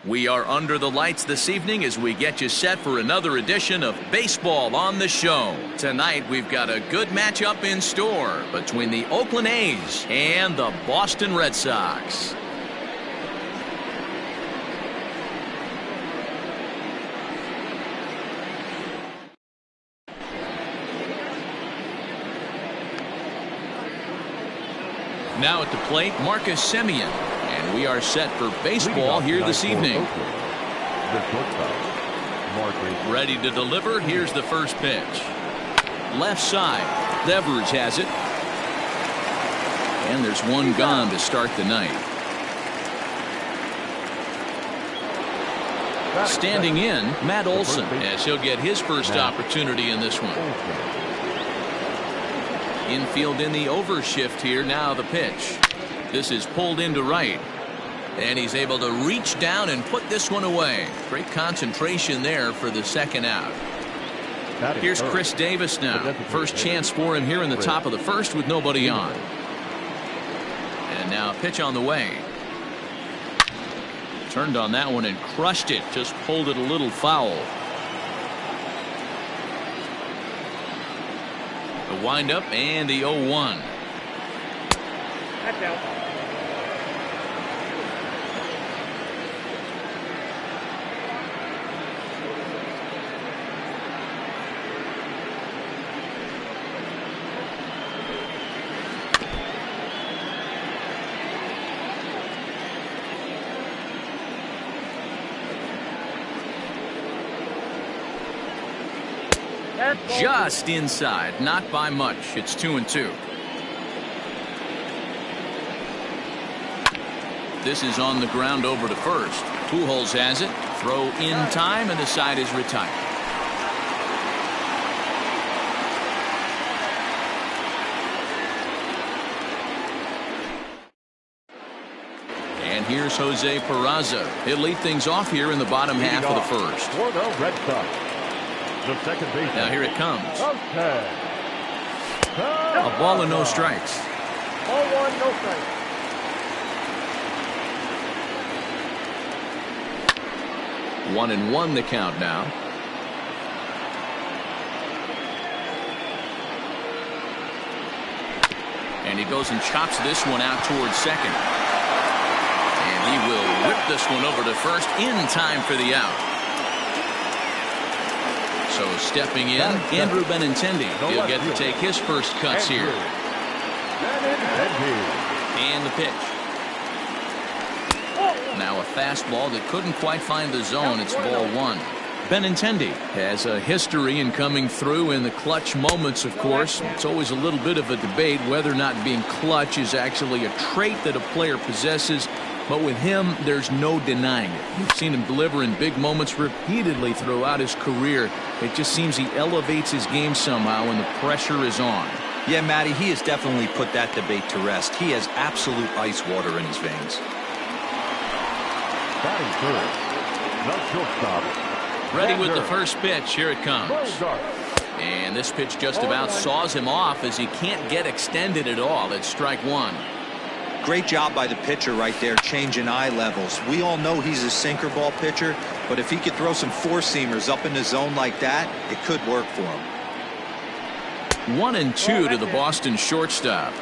We are under the lights this evening as we get you set for another edition of Baseball on the Show. Tonight we've got a good matchup in store between the Oakland A's and the Boston Red Sox. Now at the plate, Marcus Semien. And we are set for baseball here this evening. Ready to deliver. Here's the first pitch. Left side. Devers has it. And there's one gone to start the night. Standing in, Matt Olson, as he'll get his first opportunity in this one. Infield in the overshift here. Now the pitch. This is pulled into right. And he's able to reach down and put this one away. Great concentration there for the second out. Here's Chris Davis now. First chance for him here in the top of the first with nobody on. And now a pitch on the way. Turned on that one and crushed it. Just pulled it a little foul. The windup and the 0-1. That's out. Just inside, not by much. It's 2-2. This is on the ground over to first. Pujols has it. Throw in time, and the side is retired. And here's Jose Peraza. He'll lead things off here in the bottom half of the first. For the Red Sox, the second baseman. Now here it comes. Okay. A ball and no strikes. 0-1, no strikes. 1-1 the count now. And he goes and chops this one out towards second. And he will whip this one over to first in time for the out. So stepping in, Andrew Benintendi. He'll get to take his first cuts here. And the pitch. Now a fastball that couldn't quite find the zone. It's ball one. Benintendi has a history in coming through in the clutch moments, of course. It's always a little bit of a debate whether or not being clutch is actually a trait that a player possesses. But with him, there's no denying it. You've seen him deliver in big moments repeatedly throughout his career. It just seems he elevates his game somehow when the pressure is on. Yeah, Matty, he has definitely put that debate to rest. He has absolute ice water in his veins. Batting first, the shortstop. Ready with the first pitch. Here it comes. And this pitch just about saws him off as he can't get extended at all. It's strike one. Great job by the pitcher right there, changing eye levels. We all know he's a sinker ball pitcher, but if he could throw some four-seamers up in the zone like that, it could work for him. 1-2 to the Boston shortstop.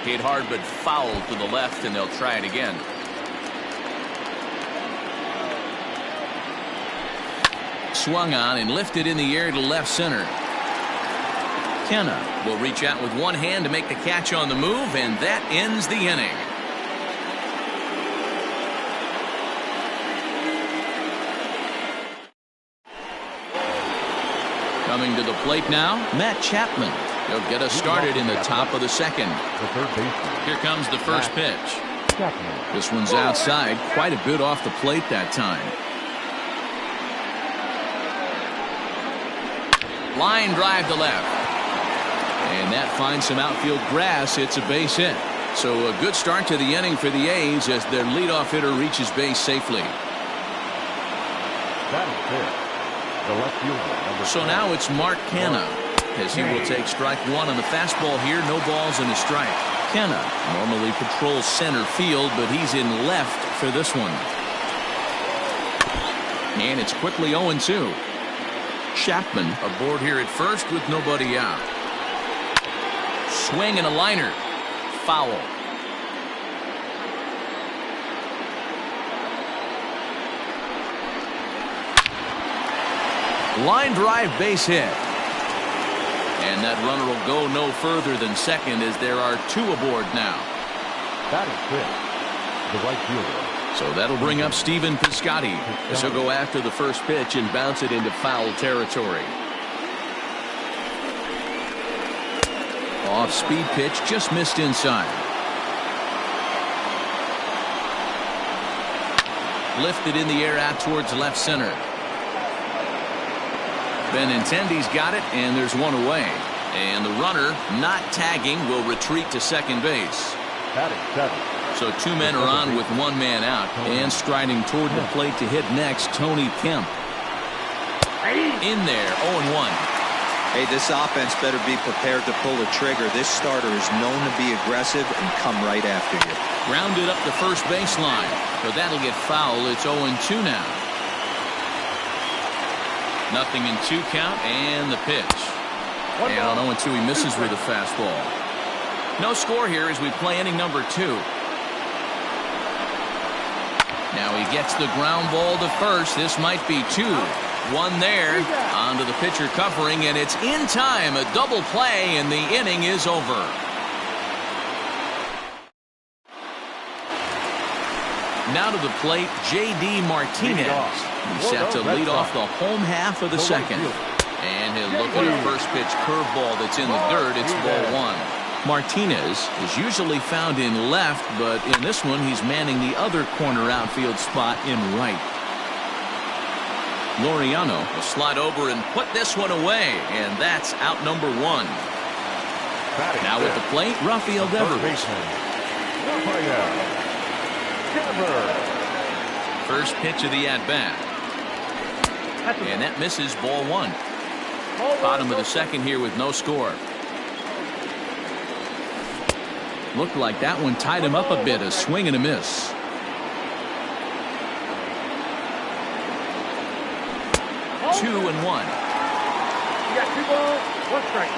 Hit hard but foul to the left, and they'll try it again. Swung on and lifted in the air to left center. Kenna will reach out with one hand to make the catch on the move, and that ends the inning. Coming to the plate now, Matt Chapman. He'll get us started in the top of the second. Here comes the first pitch. This one's outside, quite a bit off the plate that time. Line drive to left. And that finds some outfield grass. It's a base hit. So a good start to the inning for the A's as their leadoff hitter reaches base safely. So now it's Mark Canha as he will take strike one on the fastball here. No balls and a strike. McKenna normally patrols center field, but he's in left for this one. And it's quickly 0-2. Chapman aboard here at first with nobody out. Swing and a liner. Foul. Line drive base hit. And that runner will go no further than second as there are two aboard now. That is it. The right fielder. So that'll bring up Stephen Piscotty as he'll go after the first pitch and bounce it into foul territory. Off-speed pitch just missed inside. Lifted in the air out towards left center. Benintendi's got it, and there's one away. And the runner, not tagging, will retreat to second base. That is 7. So two men are on with one man out. And striding toward the plate to hit next, Tony Kemp. In there, 0-1. Hey, this offense better be prepared to pull the trigger. This starter is known to be aggressive and come right after you. Grounded up the first baseline. So that'll get foul. It's 0-2 now. 0-2 count, and the pitch. And on 0-2 he misses with a fastball. No score here as we play inning number 2. Now he gets the ground ball to first. This might be 2. One there. Onto the pitcher covering, and it's in time. A double play, and the inning is over. Now to the plate, J.D. Martinez. He's set to lead off the home half of the second. And he'll look at a first pitch curveball that's in the dirt. It's ball 1. Martinez is usually found in left, but in this one he's manning the other corner outfield spot in right. Laureano will slide over and put this one away, and that's out number 1. Now with the plate, Rafael Devers. First pitch of the at-bat. And that misses, ball 1. Bottom of the second here with no score. Looked like that one tied him up a bit. A swing and a miss. Two and 1. You got 2 balls, 1 strike.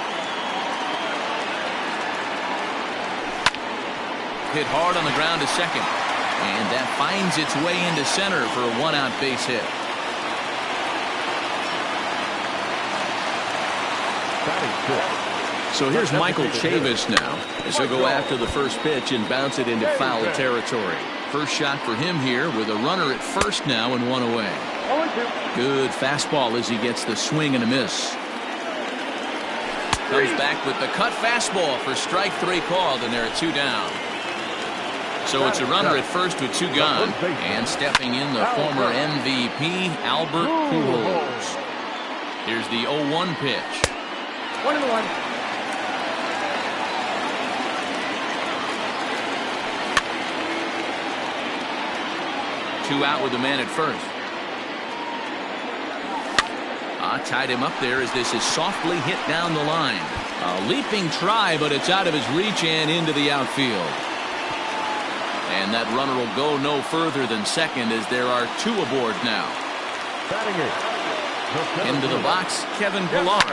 Hit hard on the ground to second. And that finds its way into center for a 1-out base hit. So here's Michael Chavis now as he'll go after the first pitch and bounce it into foul territory. First shot for him here with a runner at first now and 1 away. Good fastball as he gets the swing and a miss. Comes back with the cut fastball for strike 3 called, and there are 2 down. So it's a runner at first with 2 gone, and stepping in the former MVP Albert Pujols. Here's the 0-1 pitch. 1-1. 2 out with the man at first. Tied him up there as this is softly hit down the line. A leaping try, but it's out of his reach and into the outfield. And that runner will go no further than second as there are 2 aboard now. Into the box, Kevin Pillar.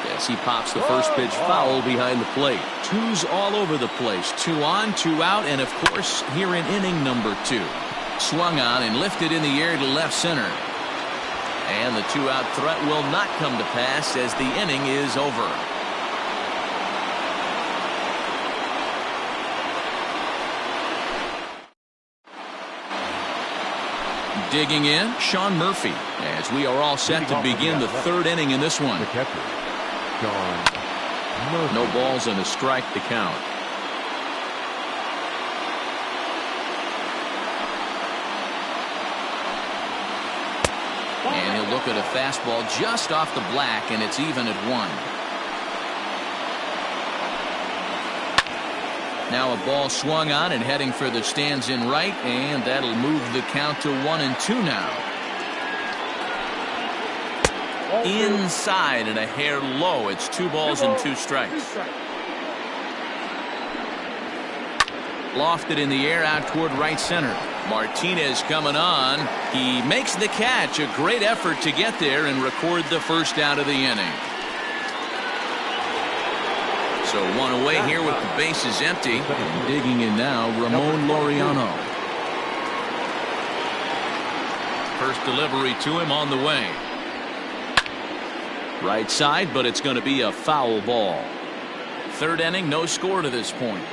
Yes, he pops the first pitch foul behind the plate. 2s all over the place. 2 on, 2 out, and of course here in inning number 2. Swung on and lifted in the air to left center. And the 2-out threat will not come to pass as the inning is over. Digging in, Sean Murphy, as we are all set to begin the 3rd inning in this one. No balls and a strike to count. And he'll look at a fastball just off the black, and it's even at 1. Now a ball swung on and heading for the stands in right, and that'll move the count to 1-2 now. Inside and a hair low. It's 2 balls and 2 strikes. Lofted in the air out toward right center. Martinez coming on. He makes the catch. A great effort to get there and record the first out of the inning. So one away here with the bases empty. And digging in now, Ramon Laureano. First delivery to him on the way. Right side, but it's going to be a foul ball. Third inning, no score to this point.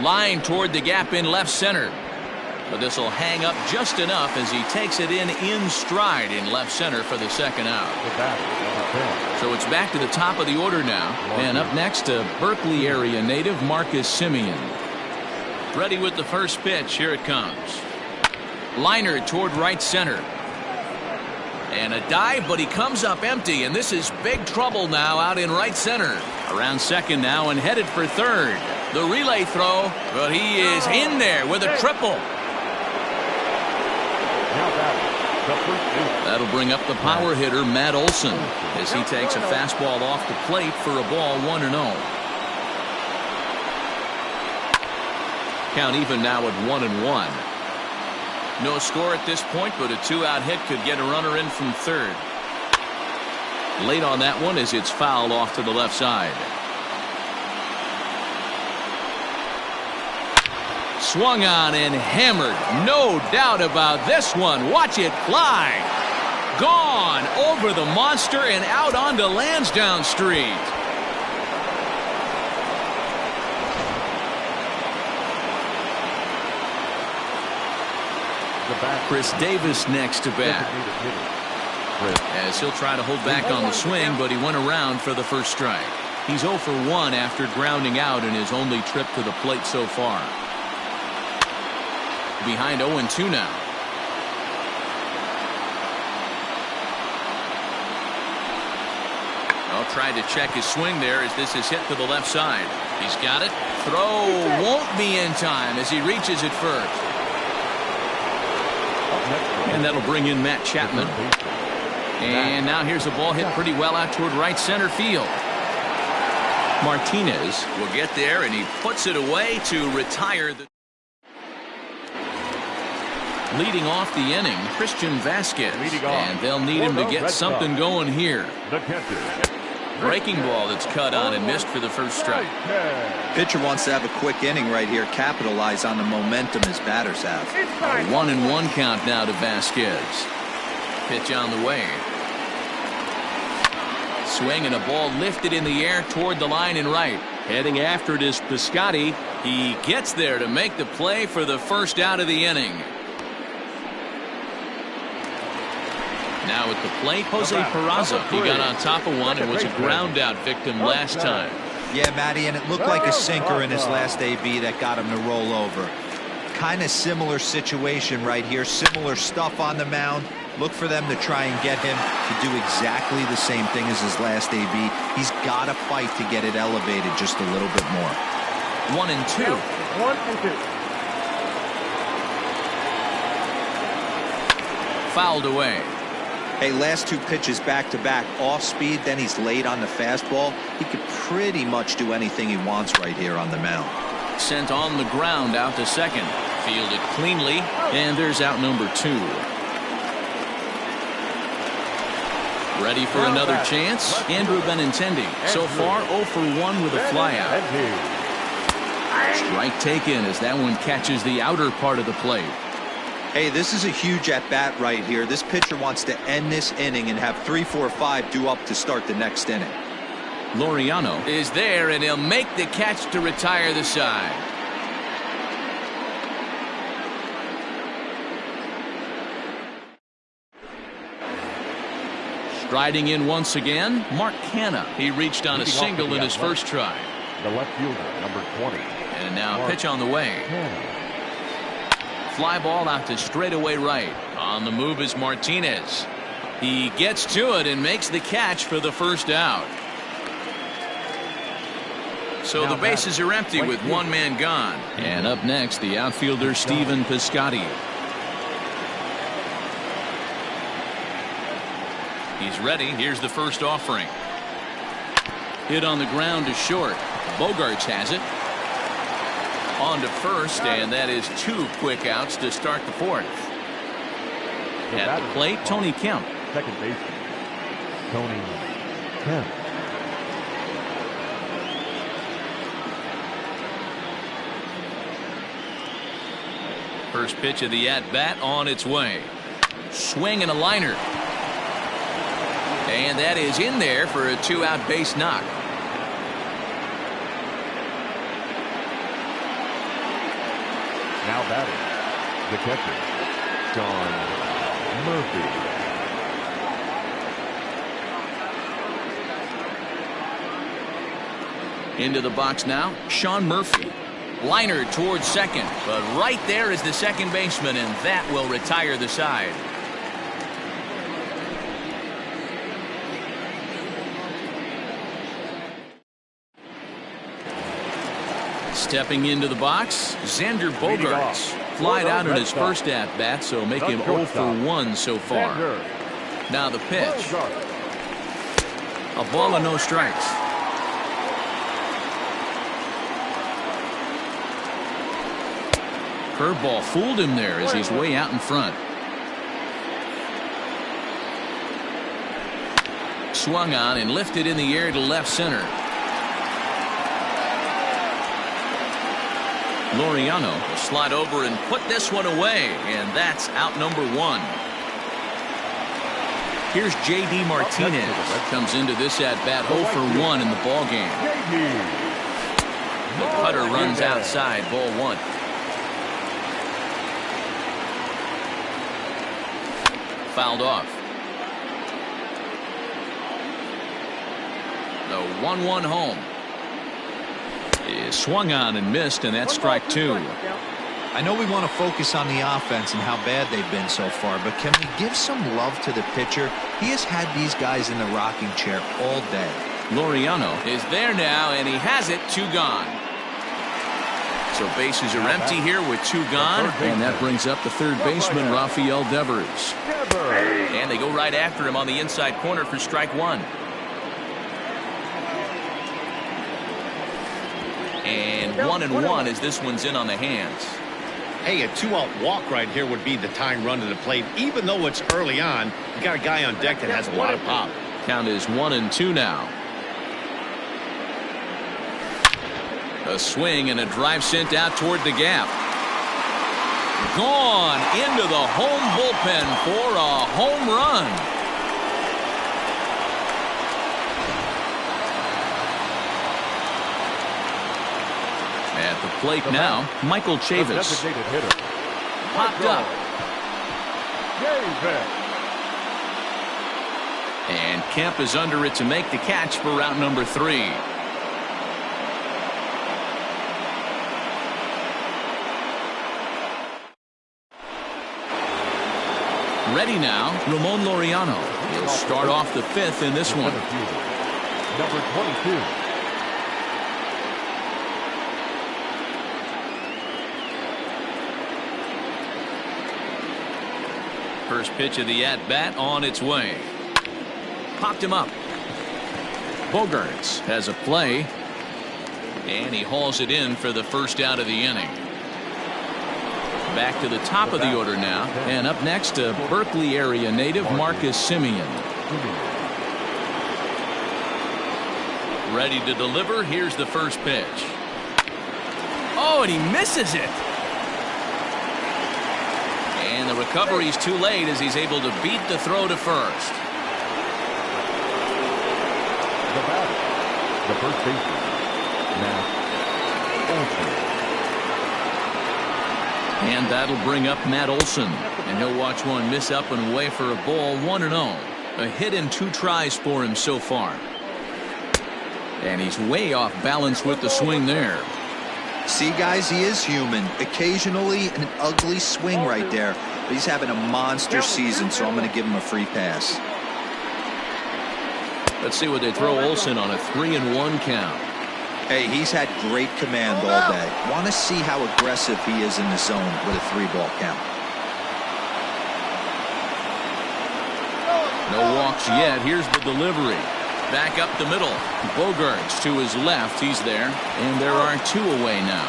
Line toward the gap in left center. But this will hang up just enough as he takes it in stride in left center for the second out. So it's back to the top of the order now. And up next, a Berkeley area native, Marcus Simeon. Ready with the first pitch. Here it comes. Liner toward right center. And a dive, but he comes up empty, and this is big trouble now out in right center. Around second now and headed for third. The relay throw, but he is in there with a triple. That'll bring up the power hitter, Matt Olson, as he takes a fastball off the plate for a ball 1-0. Count even now at 1-1. No score at this point, but a two-out hit could get a runner in from third. Late on that one as it's fouled off to the left side. Swung on and hammered. No doubt about this one. Watch it fly. Gone over the monster and out onto Lansdowne Street. Chris Davis next to bat. As he'll try to hold back on the swing, but he went around for the first strike. He's 0 for 1 after grounding out in his only trip to the plate so far. Behind 0-2 now. I'll try to check his swing there as this is hit to the left side. He's got it. Throw won't be in time as he reaches it first. And that'll bring in Matt Chapman. And now here's a ball hit pretty well out toward right center field. Martinez will get there, and he puts it away to retire the. Leading off the inning, Christian Vasquez. And they'll need him to get something going here. Breaking ball that's cut on and missed for the first strike. Pitcher wants to have a quick inning right here, capitalize on the momentum his batters have. A 1-1 count now to Vasquez. Pitch on the way. Swing and a ball lifted in the air toward the line and right. Heading after it is Piscotty. He gets there to make the play for the first out of the inning. Now at the plate, Jose Peraza. He got on top of one and was a ground out victim last time. Yeah, Matty, and it looked like a sinker in his last AB that got him to roll over. Kind of similar situation right here. Similar stuff on the mound. Look for them to try and get him to do exactly the same thing as his last AB. He's got to fight to get it elevated just a little bit more. 1-2. 1-2. Fouled away. Hey, last two pitches back-to-back, off speed, then he's late on the fastball. He could pretty much do anything he wants right here on the mound. Sent on the ground out to second. Fielded cleanly, and there's out number 2. Ready for another chance? Andrew Benintendi. So far, 0 for 1 with a flyout. Strike taken as that one catches the outer part of the plate. Hey, this is a huge at-bat right here. This pitcher wants to end this inning and have 3, 4, 5 due up to start the next inning. Laureano is there, and he'll make the catch to retire the side. Striding in once again, Mark Canha. He reached on a single in his first try. The left fielder, number 20. And now pitch on the way. Fly ball out to straightaway right. On the move is Martinez. He gets to it and makes the catch for the first out. So the bases are empty with one man gone. And up next, the outfielder Stephen Piscotty. He's ready. Here's the first offering. Hit on the ground to short. Bogarts has it. On to first, and that is 2 quick outs to start the 4th. At the plate, Tony Kemp. Second baseman, Tony Kemp. First pitch of the at-bat on its way. Swing and a liner. And that is in there for a 2-out base knock. Now batting, the catcher, Sean Murphy. Into the box now, Sean Murphy. Liner towards second, but right there is the second baseman, and that will retire the side. Stepping into the box, Xander Bogarts. Flied out in his first at-bat, so make him 0 for 1 so far. Now the pitch. A ball and no strikes. Curveball fooled him there as he's way out in front. Swung on and lifted in the air to left center. Laureano will slide over and put this one away, and that's out number 1. Here's J.D. Martinez. Comes into this at-bat 0 for 1 in the ball game. The cutter runs outside, ball 1. Fouled off. The 1-1 home. Is swung on and missed, and that's strike 2. I know we want to focus on the offense and how bad they've been so far, but can we give some love to the pitcher? He has had these guys in the rocking chair all day. Laureano is there now, and he has it. 2 gone. So bases are empty here with 2 gone, and that brings up the third baseman, Rafael Devers. And they go right after him on the inside corner for strike 1. And 1-1 as this one's in on the hands. Hey, a 2-out walk right here would be the tying run to the plate. Even though it's early on, you got a guy on deck that has a lot of pop. Count is 1-2 now. A swing and a drive sent out toward the gap. Gone into the home bullpen for a home run. At the plate now, Michael Chavis. Popped up. And Kemp is under it to make the catch for route number 3. Ready now, Ramon Laureano. He'll start off the 5th in this one. Number 22. First pitch of the at-bat on its way. Popped him up. Bogarts has a play. And he hauls it in for the first out of the inning. Back to the top of the order now. And up next, a Berkeley area native, Marcus Semien. Ready to deliver. Here's the first pitch. Oh, and he misses it. And the recovery's too late as he's able to beat the throw to first. The batter, the first baseman, Matt Olson. And that'll bring up Matt Olson. And he'll watch one miss up and away for a ball. 1-0. A hit in 2 tries for him so far. And he's way off balance with the swing there. See, guys, he is human. Occasionally an ugly swing right there. But he's having a monster season, so I'm going to give him a free pass. Let's see what they throw Olson on a 3-1 count. Hey, he's had great command all day. Want to see how aggressive he is in the zone with a 3-ball count. No walks yet. Here's the delivery. back up the middle. Bogarts to his left. He's there. And there are 2 away now.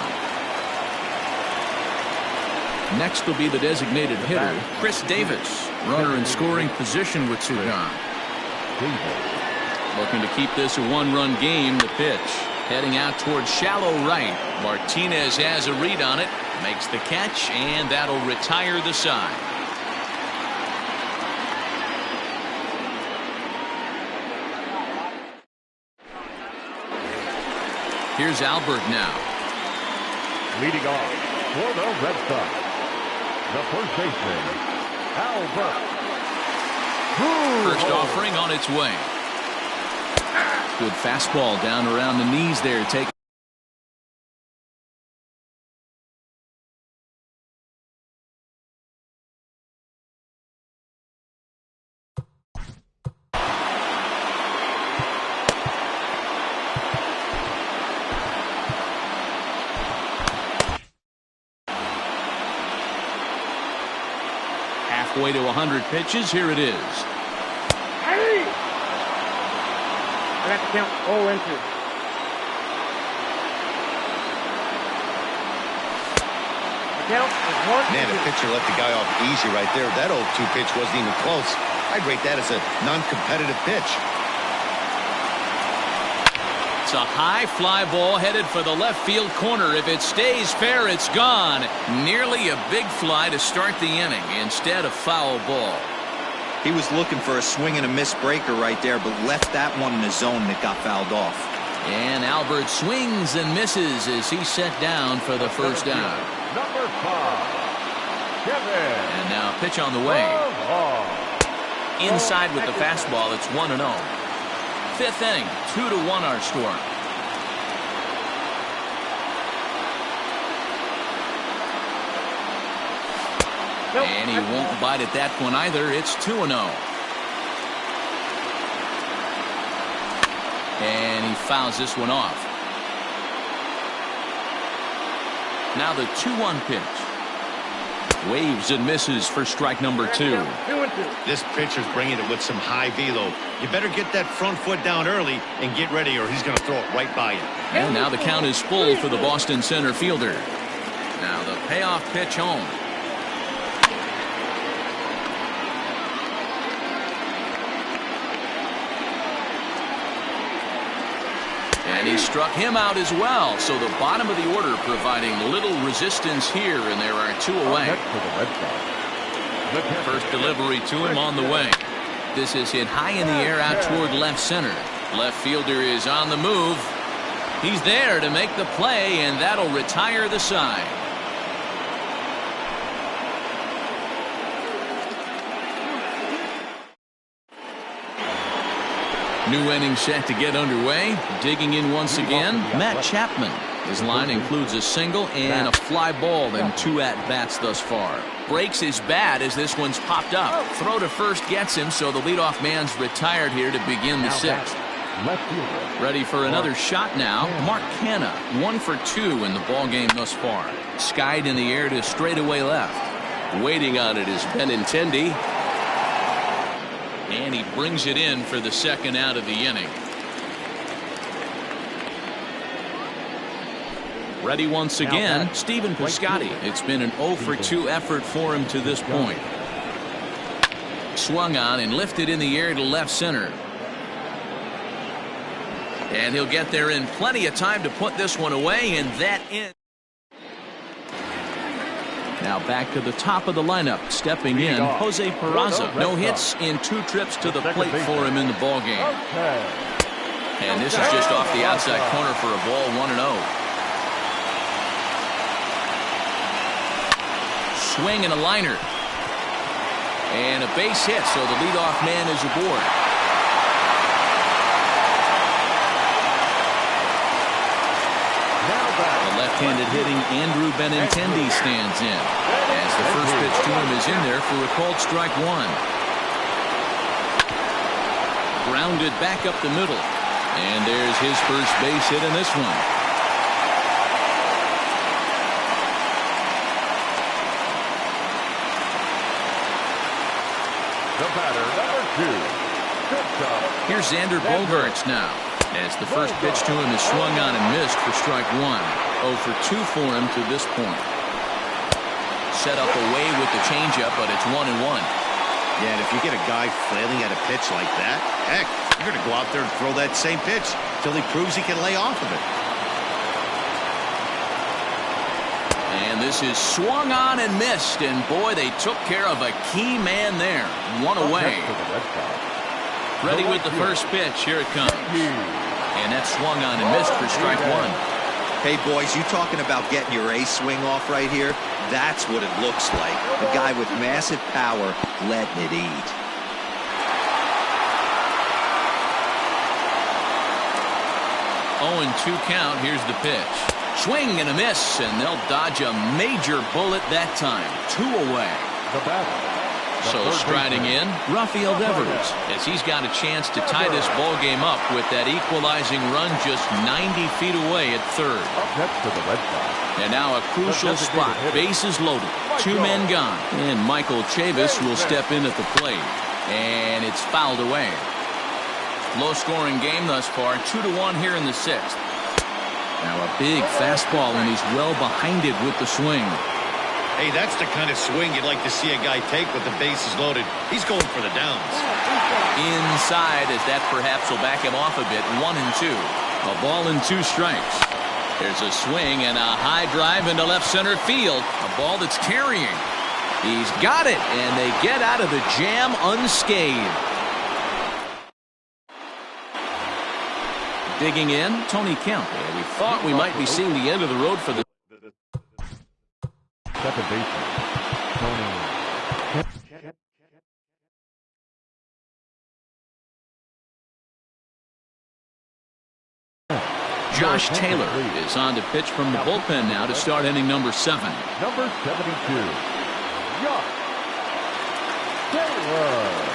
Next will be the designated hitter, Chris Davis. Runner in scoring position with 2 gone. Looking to keep this a 1-run game. The pitch. Heading out towards shallow right. Martinez has a read on it. Makes the catch, and that'll retire the side. Here's Albert now. Leading off for the Red Sox, the first baseman, Albert. First offering on its way. Good fastball down around the knees there. Take. Halfway to 100 pitches. Here it is. I got to count 0-2. The count is 1-2. Man, the pitcher let the guy off easy right there. That 0-2 pitch wasn't even close. I'd rate that as a non-competitive pitch. It's a high fly ball headed for the left field corner. If it stays fair, it's gone. Nearly a big fly to start the inning. Instead, a foul ball. He was looking for a swing and a miss breaker right there, but left that one in the zone that got fouled off. And Albert swings and misses as he's set down for the first down. Number 5, Kevin. And now pitch on the way. Inside with the fastball, it's 1-0. 5th inning, 2-1 our score. And he won't bite at that one either. It's 2-0. And he fouls this one off. Now the 2-1 pitch. Waves and misses for strike number 2. This pitcher's bringing it with some high velo. You better get that front foot down early and get ready, or he's going to throw it right by you. And now the count is full for the Boston center fielder. Now the payoff pitch home. And he struck him out as well. So the bottom of the order providing little resistance here, and there are 2 away. First delivery to him on the way. This is hit high in the air out toward left center. Left fielder is on the move. He's there to make the play, and that'll retire the side. New inning set to get underway. Digging in once again, Matt Chapman. His line includes a single and a fly ball in 2 at-bats thus far. Breaks his bat as this one's popped up. Throw to first gets him, so the leadoff man's retired here to begin the 6th. Ready for another shot now. Mark Canha, 1 for 2 in the ballgame thus far. Skied in the air to straightaway left. Waiting on it is Benintendi. And he brings it in for the 2nd out of the inning. Ready once again, Stephen Piscotty. It's been an 0 for 2 effort for him to this point. Swung on and lifted in the air to left center. And he'll get there in plenty of time to put this one away, and that in. Now back to the top of the lineup, stepping in, Jose Peraza. No hits in 2 trips to the plate for him in the ballgame. And this is just off the outside corner for a ball, 1-0. Swing and a liner. And a base hit, so the leadoff man is aboard. The left-handed hitting Andrew Benintendi stands in, as the first pitch to him is in there for a called strike 1. Grounded back up the middle. And there's his first base hit in this one. The batter, number 2, Here's Xander Bogaerts now, as the first pitch to him is swung on and missed for strike one. 0 for 2 for him to this point. Set up away with the changeup, but it's 1-1. Yeah, and if you get a guy flailing at a pitch like that, heck, you're going to go out there and throw that same pitch till he proves he can lay off of it. And this is swung on and missed, and boy, they took care of a key man there. One away. Ready with the first pitch. Here it comes. And that's swung on and missed for strike one. Hey, boys, you talking about getting your ace swing off right here? That's what it looks like. A guy with massive power letting it eat. Oh, and 2 count. Here's the pitch. Swing and a miss, and they'll dodge a major bullet that time. 2 away. So striding in, Rafael Devers, as he's got a chance to tie this ball game up with that equalizing run just 90 feet away at third. And now a crucial spot. Bases loaded. 2 men gone. And Michael Chavis will step in at the plate. And it's fouled away. Low-scoring game thus far. 2-1 here in the 6th. Now a big fastball, and he's well behind it with the swing. Hey, that's the kind of swing you'd like to see a guy take with the bases loaded. He's going for the downs. Inside, as that perhaps will back him off a bit. 1-2. A ball and 2 strikes. There's a swing and a high drive into left center field. A ball that's carrying. He's got it, and they get out of the jam unscathed. Digging in, Tony Kemp. Yeah, we thought we might be seeing the end of the road for the second baseman, Tony. Josh Taylor is on to pitch from the bullpen now to start inning number 7. Number 72, Josh Taylor.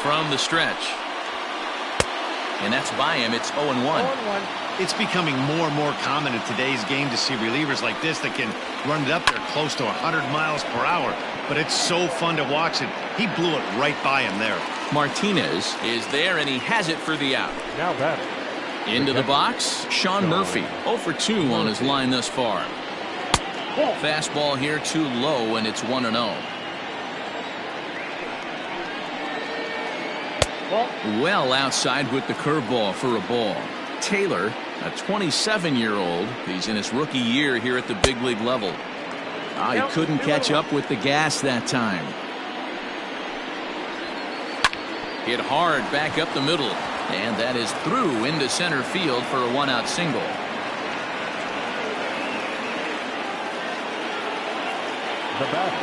From the stretch. And that's by him. It's 0-1. It's becoming more and more common in today's game to see relievers like this that can run it up there close to 100 miles per hour. But it's so fun to watch it. He blew it right by him there. Martinez is there, and he has it for the out. Now batting. Into the box, Sean Murphy. 0 for 2 on his line thus far. Fastball here too low, and it's 1-0. Well outside with the curveball for a ball. Taylor, a 27-year-old. He's in his rookie year here at the big league level. He couldn't catch up with the gas that time. Hit hard back up the middle. And that is through into center field for a 1-out single. The batter,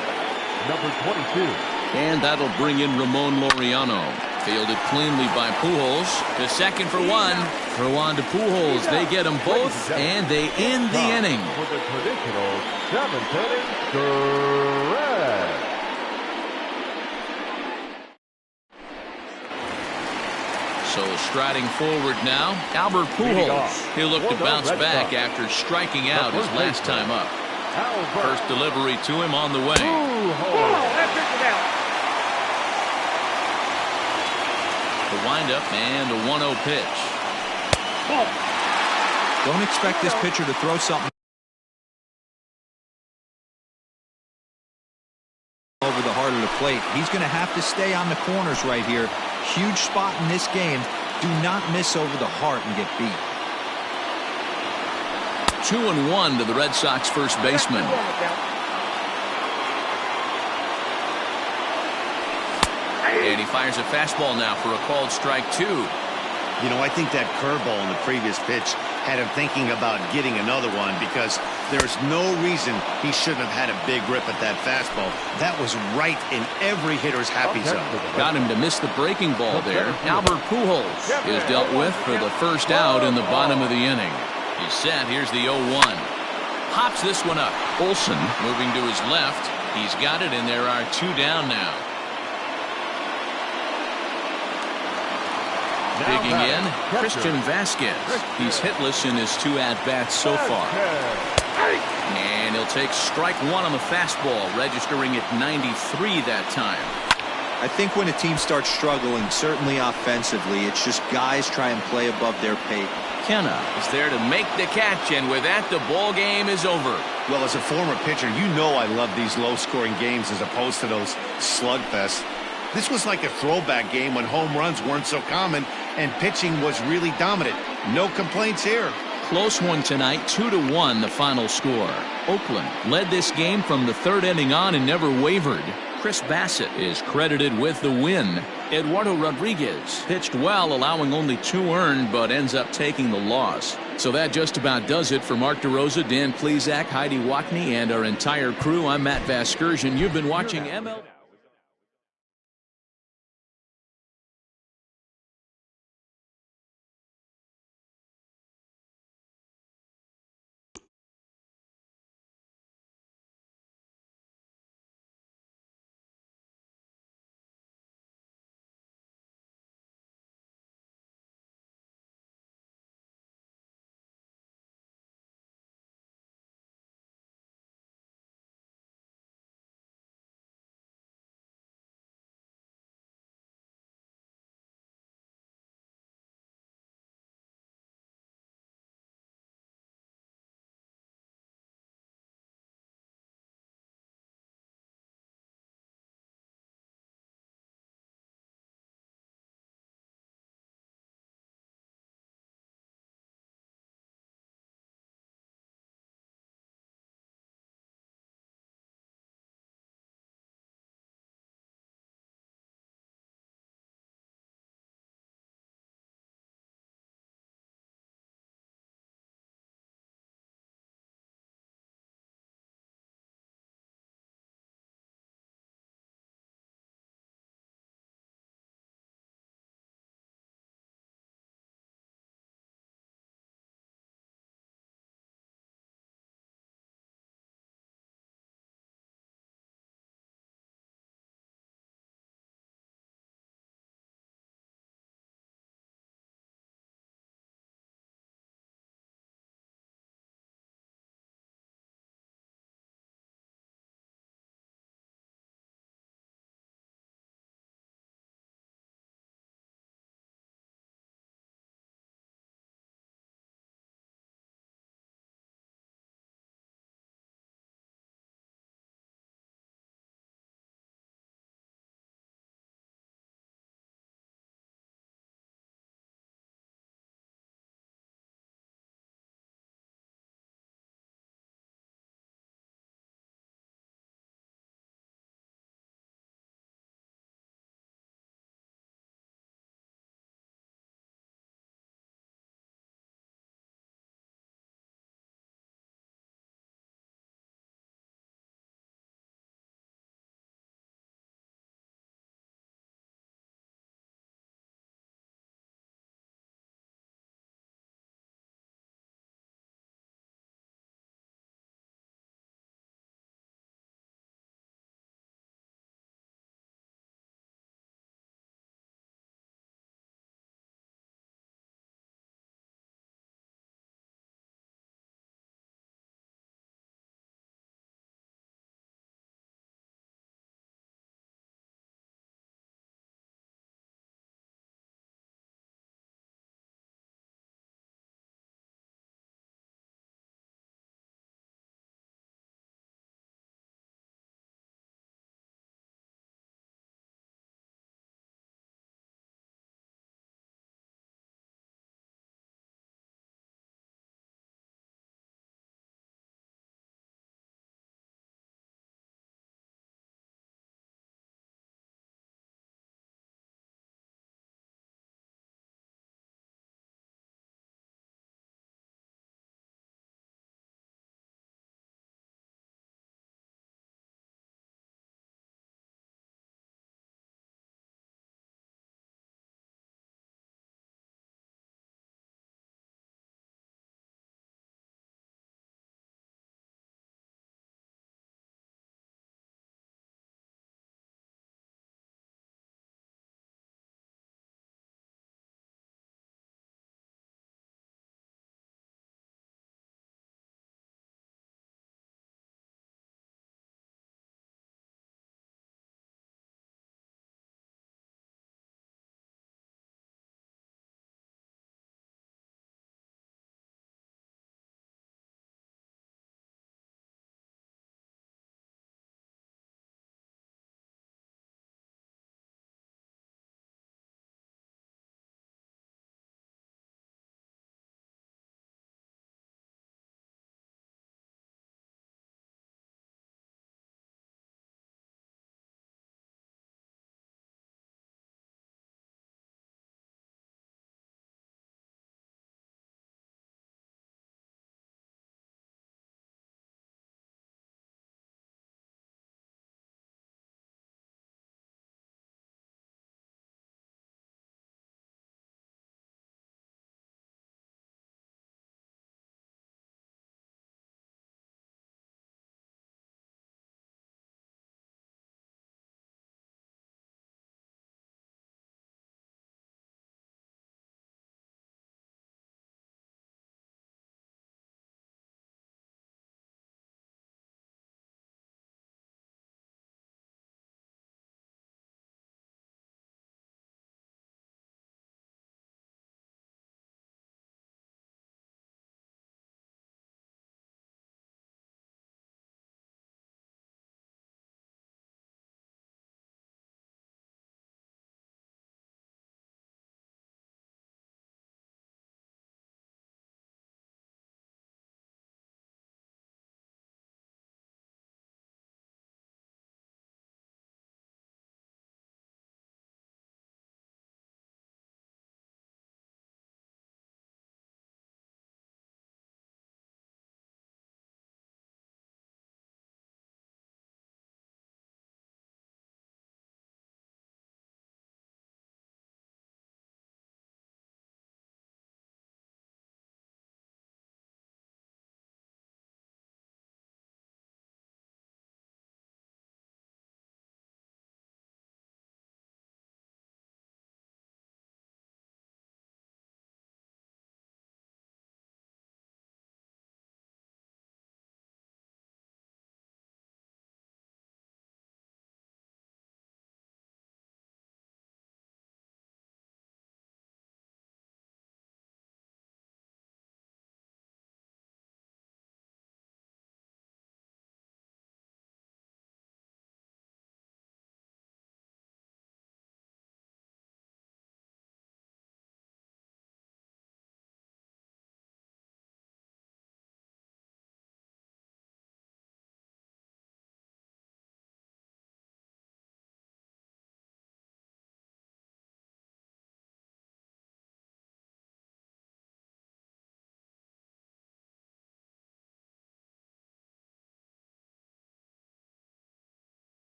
number 22. And that'll bring in Ramon Laureano. Fielded cleanly by Pujols. To second for 1. Throw on to Pujols. They get them both, and they end the inning. For the traditional 7th inning stretch. So striding forward now, Albert Pujols. He'll look to bounce back after striking out his last time up. First delivery to him on the way. The windup and a 1-0 pitch. Don't expect this pitcher to throw something over the heart of the plate. He's going to have to stay on the corners right here. Huge spot in this game. Do not miss over the heart and get beat. 2-1 to the Red Sox first baseman. And he fires a fastball now for a called strike 2. You know, I think that curveball in the previous pitch had him thinking about getting another one, because there's no reason he shouldn't have had a big rip at that fastball. That was right in every hitter's happy zone. Got him to miss the breaking ball there. Albert Pujols is dealt with for the first out in the bottom of the inning. He's set. Here's the 0-1. Hops this one up. Olsen moving to his left. He's got it, and there are 2 down now. Digging in, Christian Vasquez. He's hitless in his 2 at-bats so far. And he'll take strike one on the fastball, registering at 93 that time. I think when a team starts struggling, certainly offensively, it's just guys try and play above their pay. Kenna is there to make the catch, and with that, the ball game is over. Well, as a former pitcher, you know I love these low-scoring games as opposed to those slugfests. This was like a throwback game when home runs weren't so common and pitching was really dominant. No complaints here. Close one tonight, 2-1 the final score. Oakland led this game from the third inning on and never wavered. Chris Bassett is credited with the win. Eduardo Rodriguez pitched well, allowing only 2 earned, but ends up taking the loss. So that just about does it for Mark DeRosa, Dan Plesac, Heidi Wackney, and our entire crew. I'm Matt Vasgersian. You've been watching ML.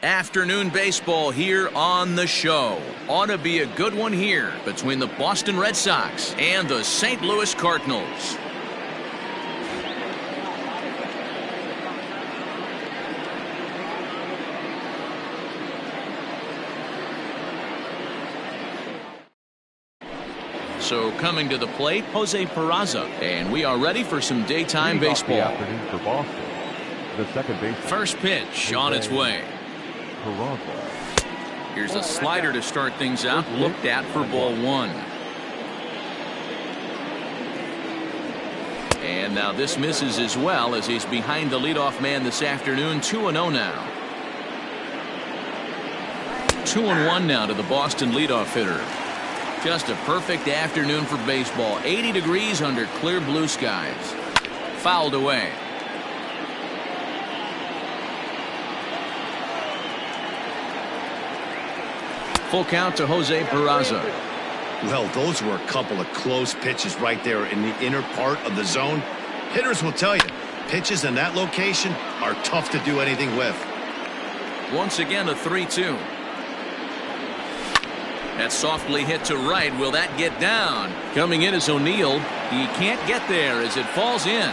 Afternoon baseball here on the show. Ought to be a good one here between the Boston Red Sox and the St. Louis Cardinals. So coming to the plate, Jose Peraza. And we are ready for some daytime baseball. The afternoon for Boston. The second baseman. First pitch on its way. Here's a slider to start things out. Looked at for ball one. And now this misses as well as he's behind the leadoff man this afternoon. 2-0 now. 2-1 now to the Boston leadoff hitter. Just a perfect afternoon for baseball. 80 degrees under clear blue skies. Fouled away. Full count to Jose Peraza. Well, those were a couple of close pitches right there in the inner part of the zone. Hitters will tell you, pitches in that location are tough to do anything with. Once again, a 3-2. That's softly hit to right. Will that get down? Coming in is O'Neill. He can't get there as it falls in.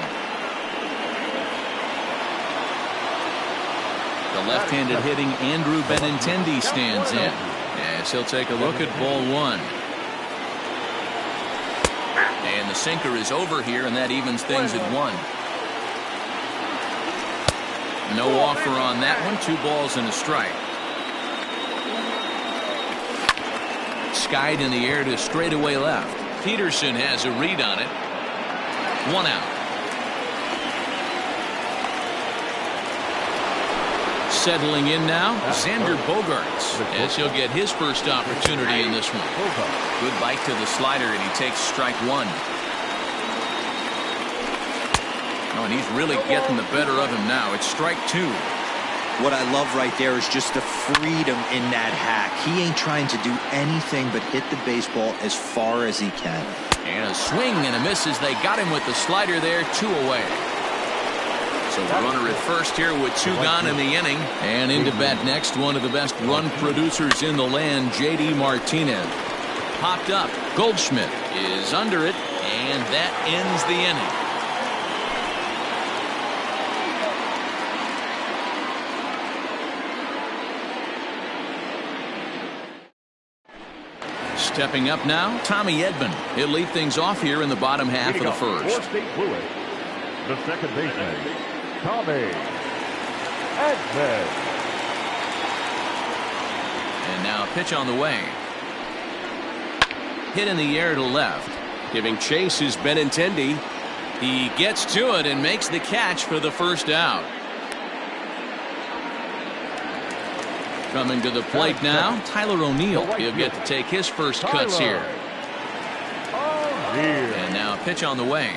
The left-handed hitting Andrew Benintendi stands in. As he'll take a look at ball one. And the sinker is over here, and that evens things at 1. No offer on that one. 2 balls and a strike. Skied in the air to straightaway left. Peterson has a read on it. 1 out. Settling in now, Xander Bogaerts, as he'll get his first opportunity in this one. Good bite to the slider, and he takes strike 1. Oh, and he's really getting the better of him now. It's strike 2. What I love right there is just the freedom in that hack. He ain't trying to do anything but hit the baseball as far as he can. And a swing and a miss as they got him with the slider there. 2 away. So runner at first here with 2 gone in the inning. And into bat next, one of the best run producers in the land, J.D. Martinez. Popped up. Goldschmidt is under it, and that ends the inning. Stepping up now, Tommy Edman. He'll lead things off here in the bottom half of the first. The second baseman, Tommy Edman. And now a pitch on the way. Hit in the air to left. Giving chase is Benintendi. He gets to it and makes the catch for the first out. Coming to the plate now, Tyler O'Neill. He'll get to take his first cuts here. And now a pitch on the way.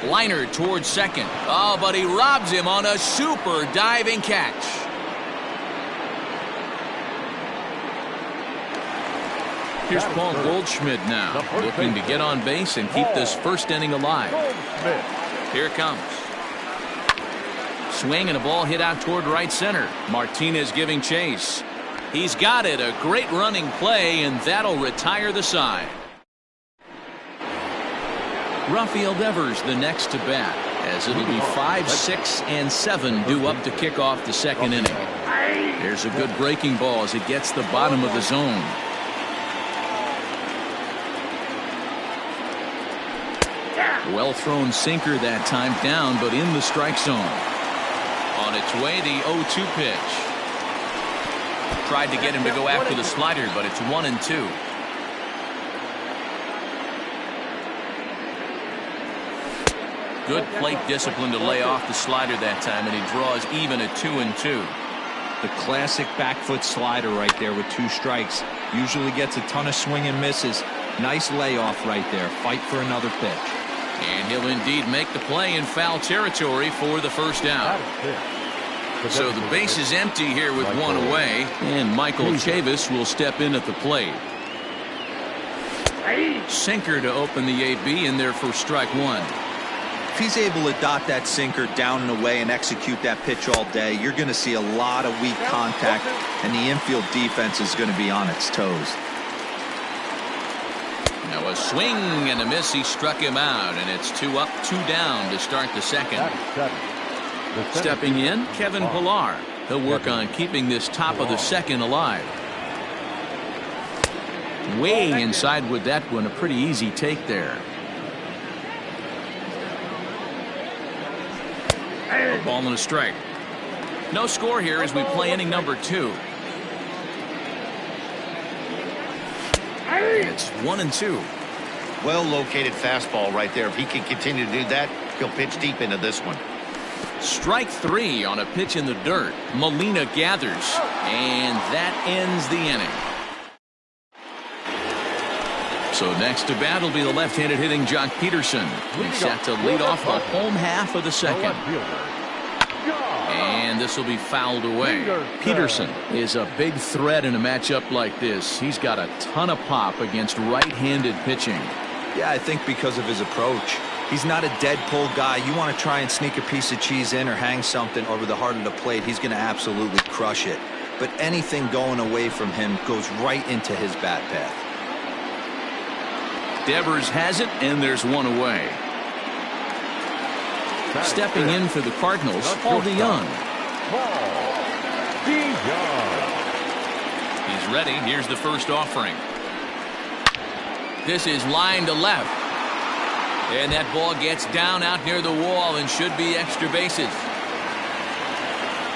Liner towards second. Oh, but he robs him on a super diving catch. Here's Paul Goldschmidt now, looking to get on base and keep this first inning alive. Here it comes. Swing and a ball hit out toward right center. Martinez giving chase. He's got it. A great running play, and that'll retire the side. Rafael Devers the next to bat, as it'll be 5, 6, and 7 due up to kick off the second inning. There's a good breaking ball as it gets the bottom of the zone. Well thrown sinker that time, down but in the strike zone. On its way, the 0-2 pitch. Tried to get him to go after the slider, but it's 1-2. Good plate discipline to lay off the slider that time, and he draws even at 2-2. The classic back foot slider right there with 2 strikes. Usually gets a ton of swing and misses. Nice layoff right there. Fight for another pitch. And he'll indeed make the play in foul territory for the first down. So the base is empty here with 1 away, and Michael Chavis will step in at the plate. Sinker to open the AB in there for strike 1. If he's able to dot that sinker down and away and execute that pitch all day, you're going to see a lot of weak contact, and the infield defense is going to be on its toes. Now a swing and a miss. He struck him out, and it's 2 up, 2 down to start the second. Stepping in, Kevin Pillar. He'll work on keeping this top of the second alive. Way inside with that one. A pretty easy take there. A ball and a strike. No score here as we play inning number 2. It's 1-2. Well located fastball right there. If he can continue to do that, he'll pitch deep into this one. Strike 3 on a pitch in the dirt. Molina gathers, and that ends the inning. So next to bat will be the left-handed hitting Jock Peterson. He's set to lead off the home half of the second. And this will be fouled away. Peterson is a big threat in a matchup like this. He's got a ton of pop against right-handed pitching. Yeah, I think because of his approach. He's not a dead pull guy. You want to try and sneak a piece of cheese in or hang something over the heart of the plate, he's going to absolutely crush it. But anything going away from him goes right into his bat path. Devers has it, and there's 1 away. Stepping in for the Cardinals, Paul DeYoung. He's ready. Here's the first offering. This is line to left. And that ball gets down out near the wall and should be extra bases.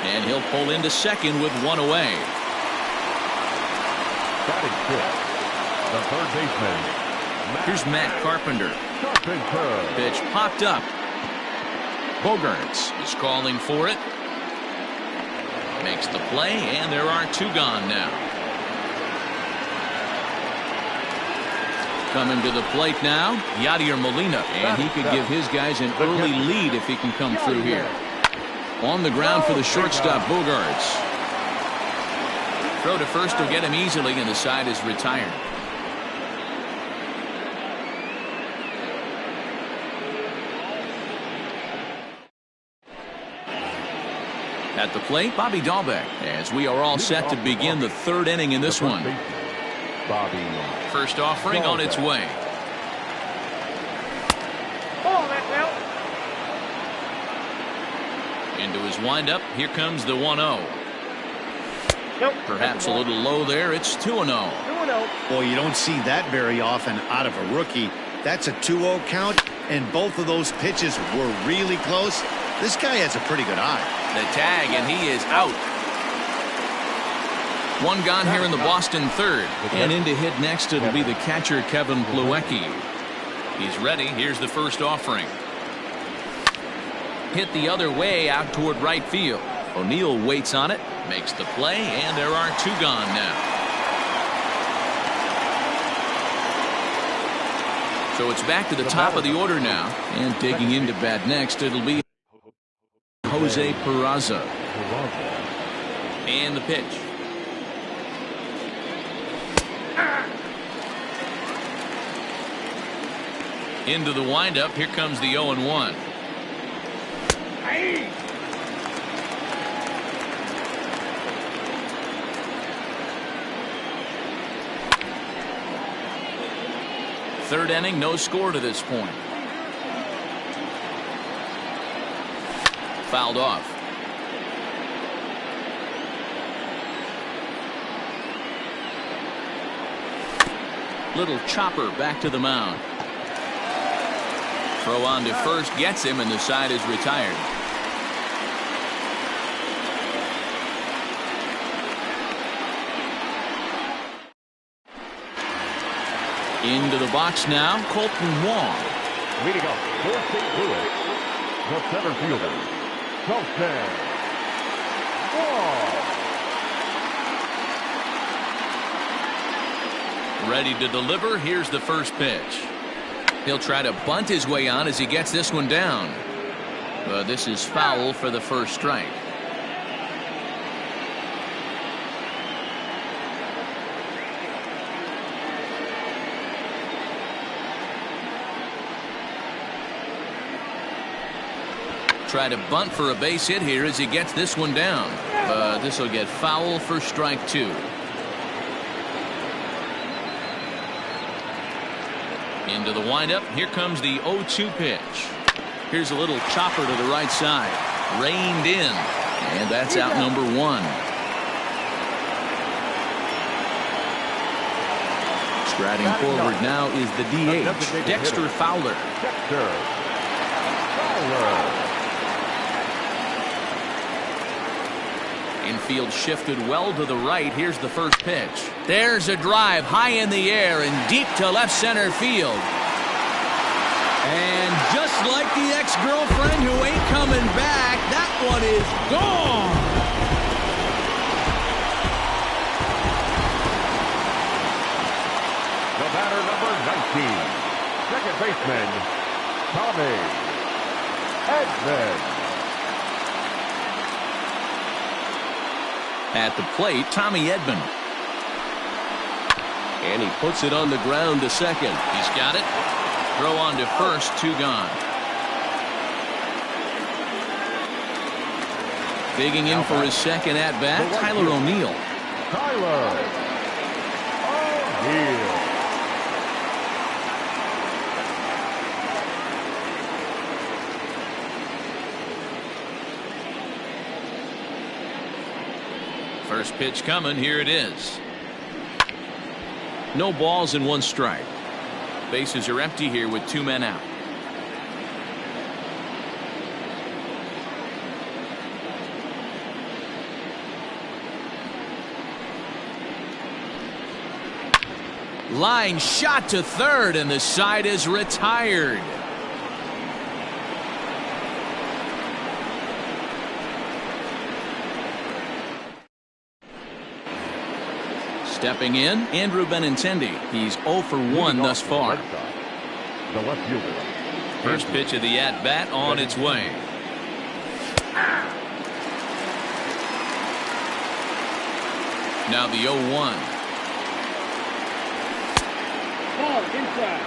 And he'll pull into second with 1 away. Batting fifth, the third baseman. Here's Matt Carpenter. Pitch popped up. Bogarts is calling for it. Makes the play, and there are 2 gone now. Coming to the plate now, Yadier Molina, and he could give his guys an early lead if he can come through here. On the ground for the shortstop, Bogarts. Throw to first will get him easily, and the side is retired. At the plate, Bobby Dahlbeck, as we are all set to begin the 3rd inning in this one. First offering on its way. Into his windup, here comes the 1-0. Perhaps a little low there. It's 2-0. Boy, you don't see that very often out of a rookie. That's a 2-0 count, and both of those pitches were really close. This guy has a pretty good eye. The tag, and he is out. 1 gone here in the Boston 3rd. And in to hit next, it'll be the catcher, Kevin Plawecki. He's ready. Here's the first offering. Hit the other way out toward right field. O'Neill waits on it, makes the play, and there are 2 gone now. So it's back to the top of the order now. And digging into bat next, it'll be Jose Peraza. And the pitch. Into the windup. Here comes the 0-1. Third inning, no score to this point. Fouled off. Little chopper back to the mound. Throw on to first gets him, and the side is retired. Into the box now, Colton Wong. Leading up for St. Louis, the center fielder, Colton Wong. Ready to deliver. Here's the first pitch. He'll try to bunt his way on as he gets this one down. But this is foul for the first strike. Try to bunt for a base hit here as he gets this one down. But this will get foul for strike two. Into the windup. Here comes the 0-2 pitch. Here's a little chopper to the right side. Reined in. And that's out number one. Striding forward now is the DH, Dexter Fowler. Dexter Fowler. Infield shifted well to the right. Here's the first pitch. There's a drive high in the air and deep to left center field. And just like the ex-girlfriend who ain't coming back, that one is gone. The batter, number 19, second baseman, Tommy Edman. At the plate, Tommy Edman. And he puts it on the ground to second. He's got it. Throw on to first, two gone. Digging in for his second at-bat, Tyler O'Neill. Tyler O'Neill. First pitch coming. Here it is. No balls and one strike. Bases are empty here with two men out. Line shot to third, and the side is retired. Stepping in, Andrew Benintendi. He's 0 for 1 thus far. The left fielder. First pitch of the at-bat on its way. Now the 0-1. Ball inside.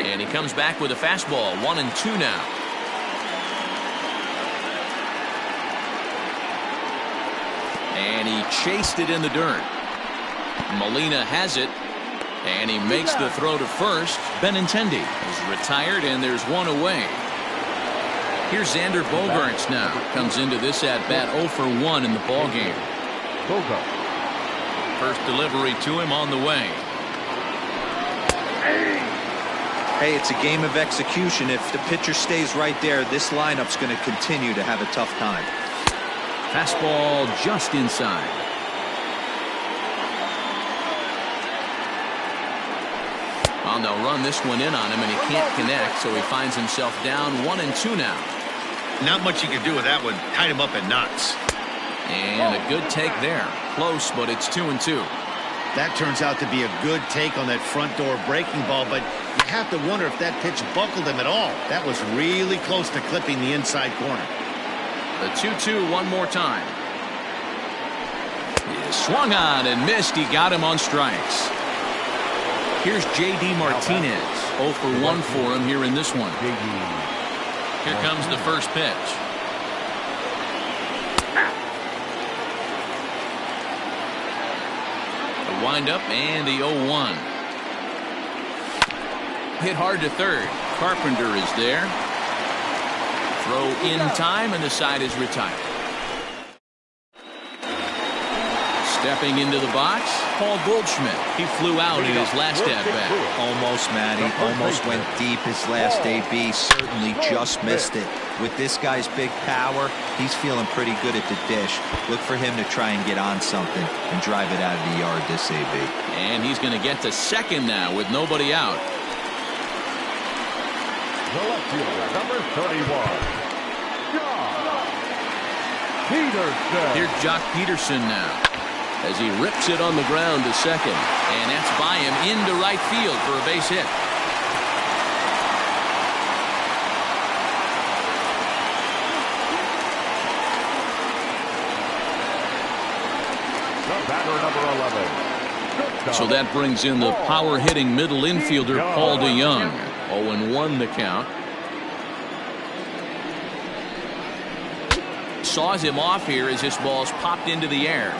And he comes back with a fastball. 1-2 now. And he chased it in the dirt. Molina has it. And he makes the throw to first. Benintendi is retired, and there's one away. Here's Xander Bogaerts now. Comes into this at-bat 0 for 1 in the ballgame. First delivery to him on the way. Hey, it's a game of execution. If the pitcher stays right there, this lineup's going to continue to have a tough time. Fastball just inside. Well, they'll run this one in on him, and he can't connect, so he finds himself down 1-2 now. Not much you can do with that one. Tied him up in knots. And a good take there. Close, but it's 2-2. That turns out to be a good take on that front door breaking ball, but you have to wonder if that pitch buckled him at all. That was really close to clipping the inside corner. The 2-2 one more time. He swung on and missed. He got him on strikes. Here's J.D. Martinez. 0 for 1 for him here in this one. Here comes the first pitch. The windup and the 0-1. Hit hard to third. Carpenter is there. Throw in time, and the side is retired. Stepping into the box, Paul Goldschmidt. He flew out in his last at-bat. Almost, Matty. Almost went deep his last AB. Certainly just missed it. With this guy's big power, he's feeling pretty good at the dish. Look for him to try and get on something and drive it out of the yard this AB. And he's going to get to second now with nobody out. The left fielder, number 31. Peterson. Here's Jock Peterson now as he rips it on the ground to second. And that's by him into right field for a base hit. The batter, number 11. So that brings in the power-hitting middle infielder, Paul DeYoung. 0-1 the count. Saws him off here as his ball's popped into the air.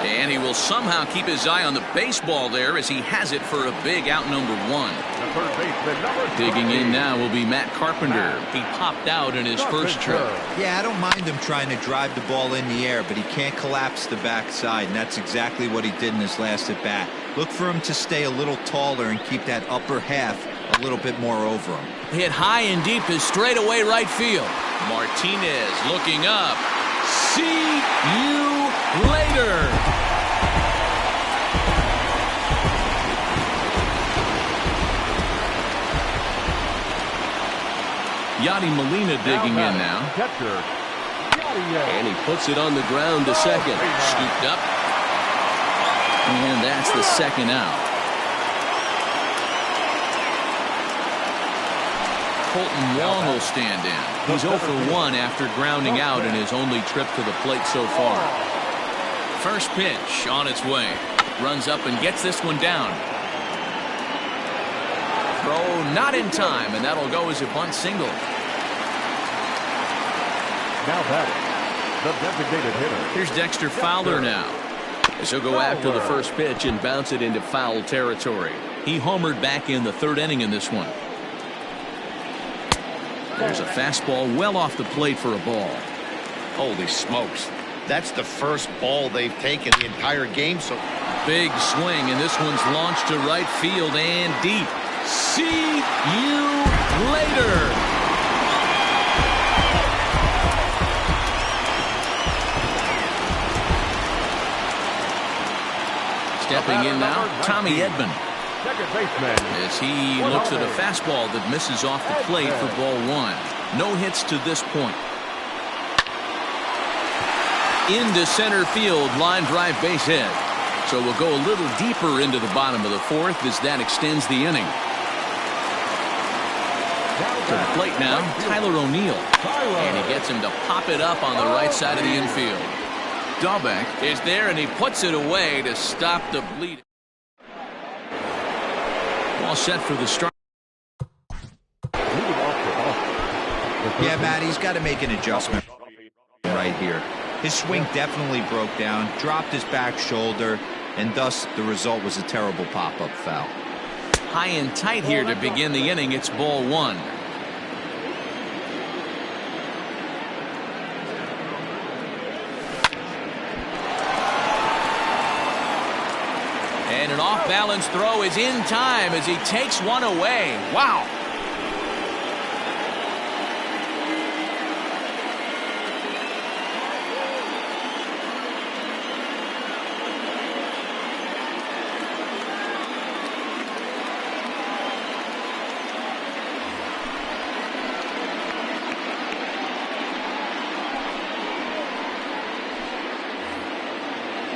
And he will somehow keep his eye on the baseball there as he has it for a big out number 1. The third baseman, number Digging in now will be Matt Carpenter. He popped out in his first trip. Yeah, I don't mind him trying to drive the ball in the air, but he can't collapse the backside, and that's exactly what he did in his last at-bat. Look for him to stay a little taller and keep that upper half a little bit more over him. Hit high and deep to straightaway right field. Martinez looking up. See you later. Yadi Molina digging in now. Catcher. And he puts it on the ground to second. Scooped up. And that's the second out. Colton Wong will stand in. He's 0 for 1 after grounding out in his only trip to the plate so far. First pitch on its way. Runs up and gets this one down. Throw not in time, and that'll go as a bunt single. Now batting, the designated hitter. Here's Dexter Fowler now. As he'll go after the first pitch and bounce it into foul territory. He homered back in the third inning in this one. There's a fastball well off the plate for a ball. Holy smokes. That's the first ball they've taken the entire game. So big swing, and this one's launched to right field and deep. See you later. Stepping in now, Tommy Edman. Second baseman. As he looks at a fastball that misses off the plate for ball 1. No hits to this point. Into center field, line drive base hit. So we'll go a little deeper into the bottom of the 4th as that extends the inning. To the plate now, Tyler O'Neill. And he gets him to pop it up on the right side of the infield. Dahlbeck is there, and he puts it away to stop the bleeding. All set for the start. Yeah, Matt, he's got to make an adjustment right here. His swing definitely broke down, dropped his back shoulder, and thus the result was a terrible pop-up foul. High and tight here to begin the inning. It's ball 1. And an off-balance throw is in time as he takes one away. Wow.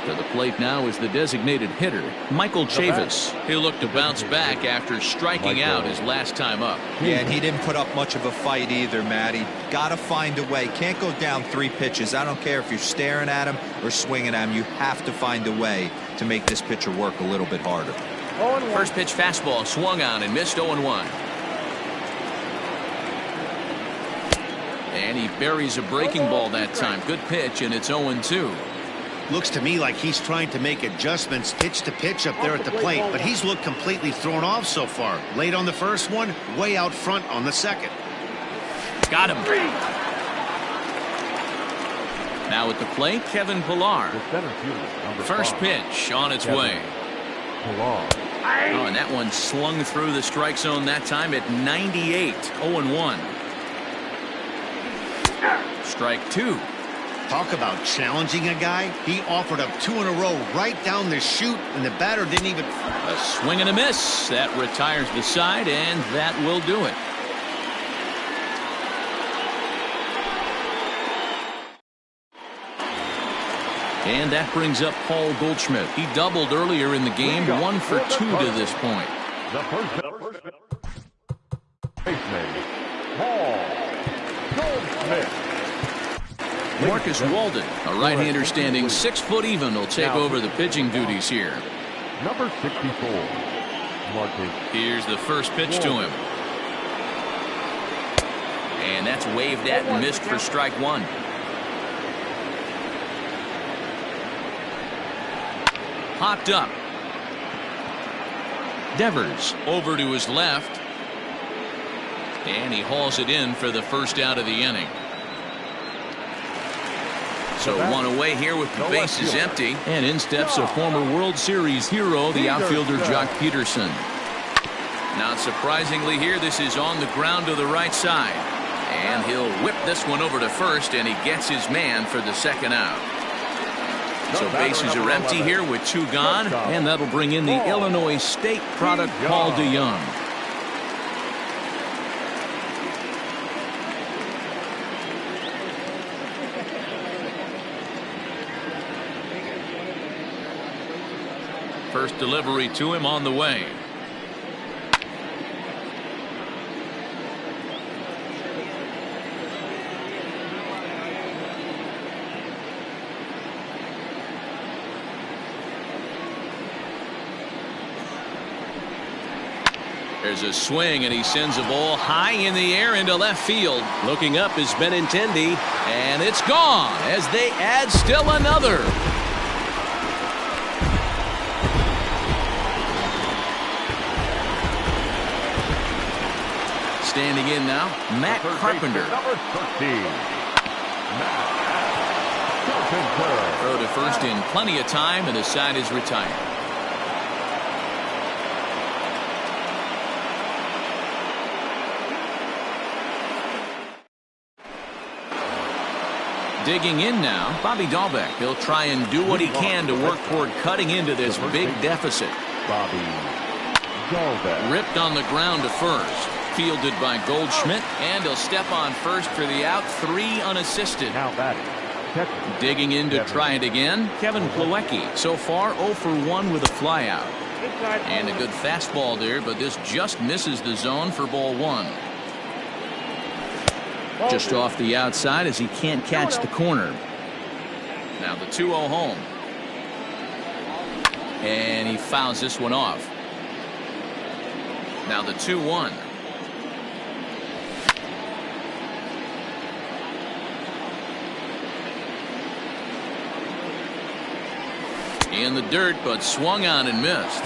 To the plate now is the designated hitter, Michael Chavis. He'll look to bounce back after striking out his last time up. Yeah, and he didn't put up much of a fight either, Matty. Got to find a way. Can't go down 3 pitches. I don't care if you're staring at him or swinging at him. You have to find a way to make this pitcher work a little bit harder. First pitch fastball swung on and missed 0-1. And he buries a breaking ball that time. Good pitch, and it's 0-2. looks to me like he's trying to make adjustments pitch to pitch up there at the plate, but he's looked completely thrown off so far. Late on the first one, way out front on the second. Got him. Now at the plate, Kevin Pillar. The center fielder, number First 5. pitch on its Kevin way. Pillar. Oh, and that one slung through the strike zone that time at 98. 0-1. Strike 2. Talk about challenging a guy. He offered up 2 in a row right down the chute, and the batter didn't even. A swing and a miss. That retires the side, and that will do it. And that brings up Paul Goldschmidt. He doubled earlier in the game, 1 for 2 to this point. The first baseman, Paul Goldschmidt. Marcus Walden, a right-hander standing 6 foot even, will take over the pitching duties here. Number 64, Marcus. Here's the first pitch to him. And that's waved at and missed for strike 1. Popped up. Devers over to his left. And he hauls it in for the first out of the inning. So 1 away here with the bases empty. And in steps a former World Series hero, the outfielder Jock Peterson. Not surprisingly here, this is on the ground to the right side. And he'll whip this one over to first, and he gets his man for the second out. So bases are empty here with 2 gone, and that'll bring in the Illinois State product, Paul DeYoung. First delivery to him on the way. There's a swing, and he sends a ball high in the air into left field. Looking up is Benintendi, and it's gone as they add still another. Standing in now, Matt Carpenter. Number 13, Matt Carpenter. Throw to first in plenty of time, and the side is retired. Digging in now, Bobby Dahlbeck. He'll try and do what he can to work toward cutting into this big deficit. Bobby Dahlbeck. Ripped on the ground to first. Fielded by Goldschmidt, and he'll step on first for the out. 3 unassisted. Now batting. Digging in to try it again, Kevin Plawecki. So far 0 for 1 with a flyout. And a good fastball there, but this just misses the zone for ball 1. Just off the outside as he can't catch the corner. Now the 2-0 home. And he fouls this one off. Now the 2-1. In the dirt, but swung on and missed.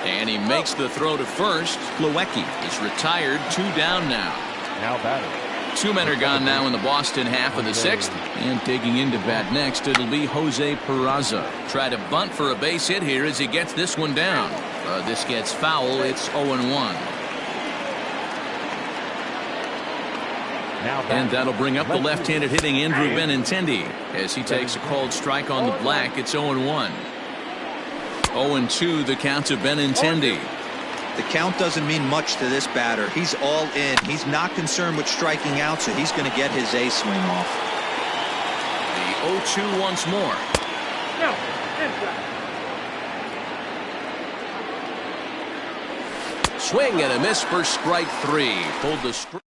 And he makes the throw to first. Plawecki is retired. 2 down now. Now batting. 2 men are gone now in the Boston half of the 6th. And digging into bat next, it'll be Jose Peraza. Try to bunt for a base hit here as he gets this one down. This gets foul. It's 0-1. And that'll bring up the left-handed hitting Andrew Benintendi as he takes a called strike on the black. It's 0-1. 0-2 the count to Benintendi. The count doesn't mean much to this batter. He's all in. He's not concerned with striking out, so he's going to get his A swing off. The 0-2 once more. No, inside. Swing and a miss for strike 3. Pulled the strike.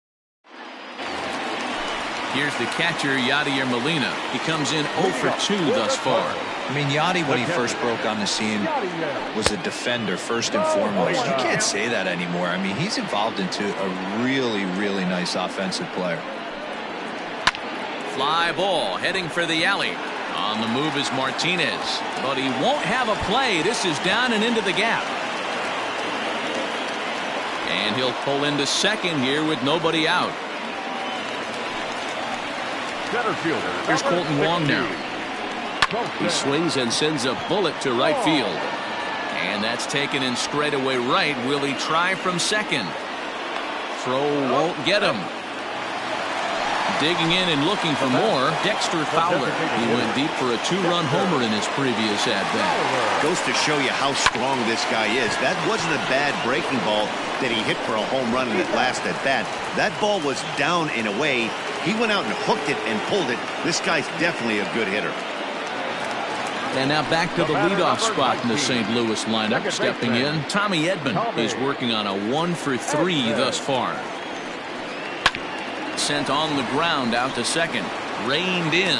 Here's the catcher, Yadier Molina. He comes in 0 for 2 thus far. I mean, Yadi, when he first broke on the scene, was a defender first and foremost. You can't say that anymore. I mean, he's evolved into a really, really nice offensive player. Fly ball heading for the alley. On the move is Martinez, but he won't have a play. This is down and into the gap. And he'll pull into second here with nobody out. center fielder. Here's Colton Wong now. He swings and sends a bullet to right field. And that's taken in straightaway right. Will he try from second? Throw won't get him. Digging in and looking for more, Dexter Fowler. He went deep for a two-run homer in his previous at-bat. Goes to show you how strong this guy is. That wasn't a bad breaking ball that he hit for a home run in that last at-bat. That ball was down and away. He went out and hooked it and pulled it. This guy's definitely a good hitter. And now back to the leadoff spot in the St. Louis lineup. Stepping in, Tommy Edman is working on a 1-for-3 thus far. Sent on the ground out to second. Reined in.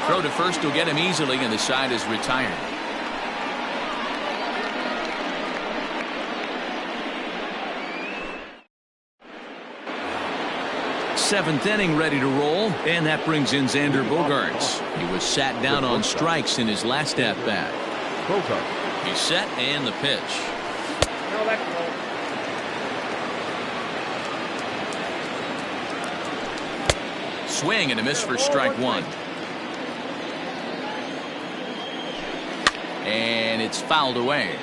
Throw to first will get him easily, and the side is retired. Seventh inning ready to roll, and that brings in Xander Bogaerts. He was sat down on strikes in his last at-bat. He's set, and the pitch. No, that's low. Swing and a miss for strike one. And it's fouled away.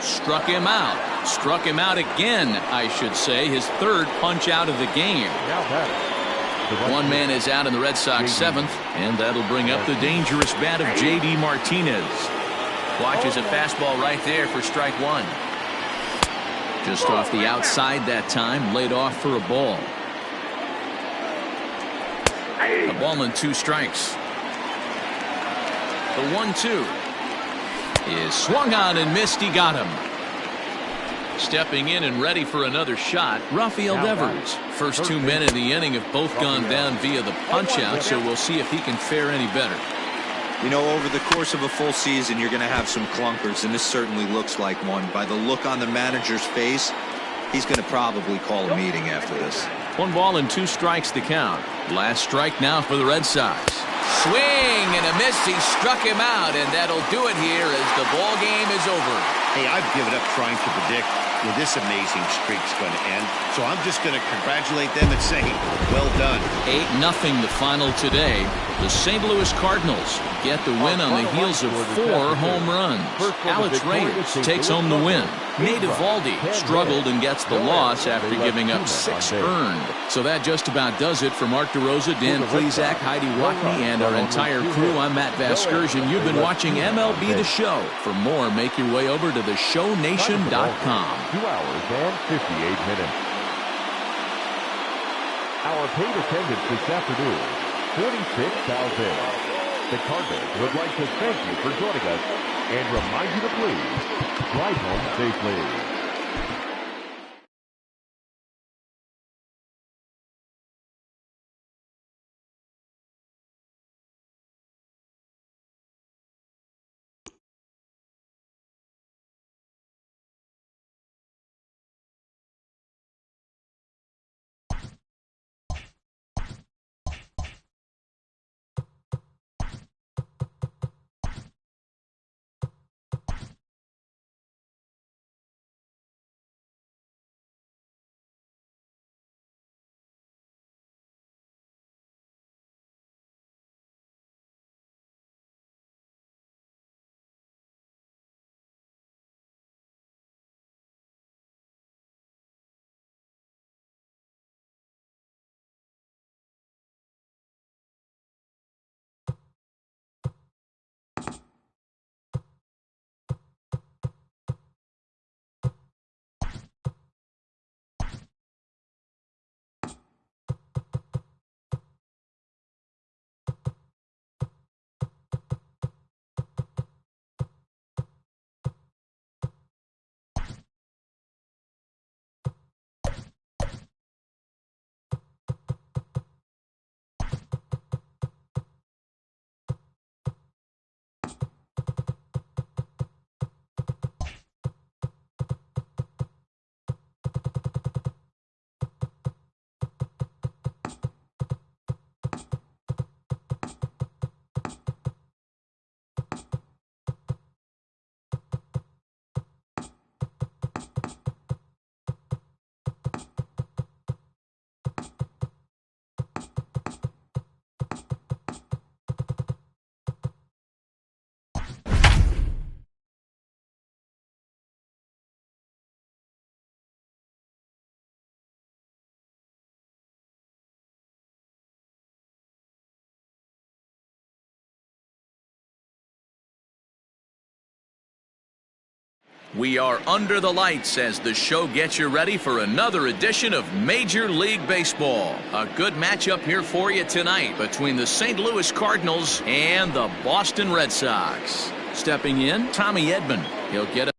Struck him out. Struck him out again, I should say. His third punch out of the game. One man is out in the Red Sox seventh, and that'll bring up the dangerous bat of J.D. Martinez. Watches a fastball right there for strike one. Just off the outside that time, laid off for a ball. A ball and 2 strikes. The 1-2 is swung on and missed. He got him. Stepping in and ready for another shot, Rafael Devers. First 2 men in the inning have both gone down via the punch-out, so we'll see if he can fare any better. You know, over the course of a full season, you're going to have some clunkers, and this certainly looks like one. By the look on the manager's face, he's going to probably call a meeting after this. 1 ball and 2 strikes to count. Last strike now for the Red Sox. Swing and a miss. He struck him out, and that'll do it here as the ball game is over. Hey, I've given up trying to predict where this amazing streak's going to end, so I'm just going to congratulate them and say, well done. 8-0 the final today. The St. Louis Cardinals get the win on the heels of 4 home runs. Alex Reyes takes home the win. Nate Eovaldi struggled and gets the loss after giving up 6 earned. So that just about does it for Mark DeRosa, Dan Plesac, Heidi Watney, and our entire crew. I'm Matt Vasgersian. You've been watching MLB The Show. For more, make your way over to theshownation.com. 2 hours and 58 minutes. Our paid attendance this afternoon, 46,000. The Cardinals would like to thank you for joining us and remind you to please drive home safely. We are under the lights as the show gets you ready for another edition of Major League Baseball. A good matchup here for you tonight between the St. Louis Cardinals and the Boston Red Sox. Stepping in, Tommy Edman. He'll get a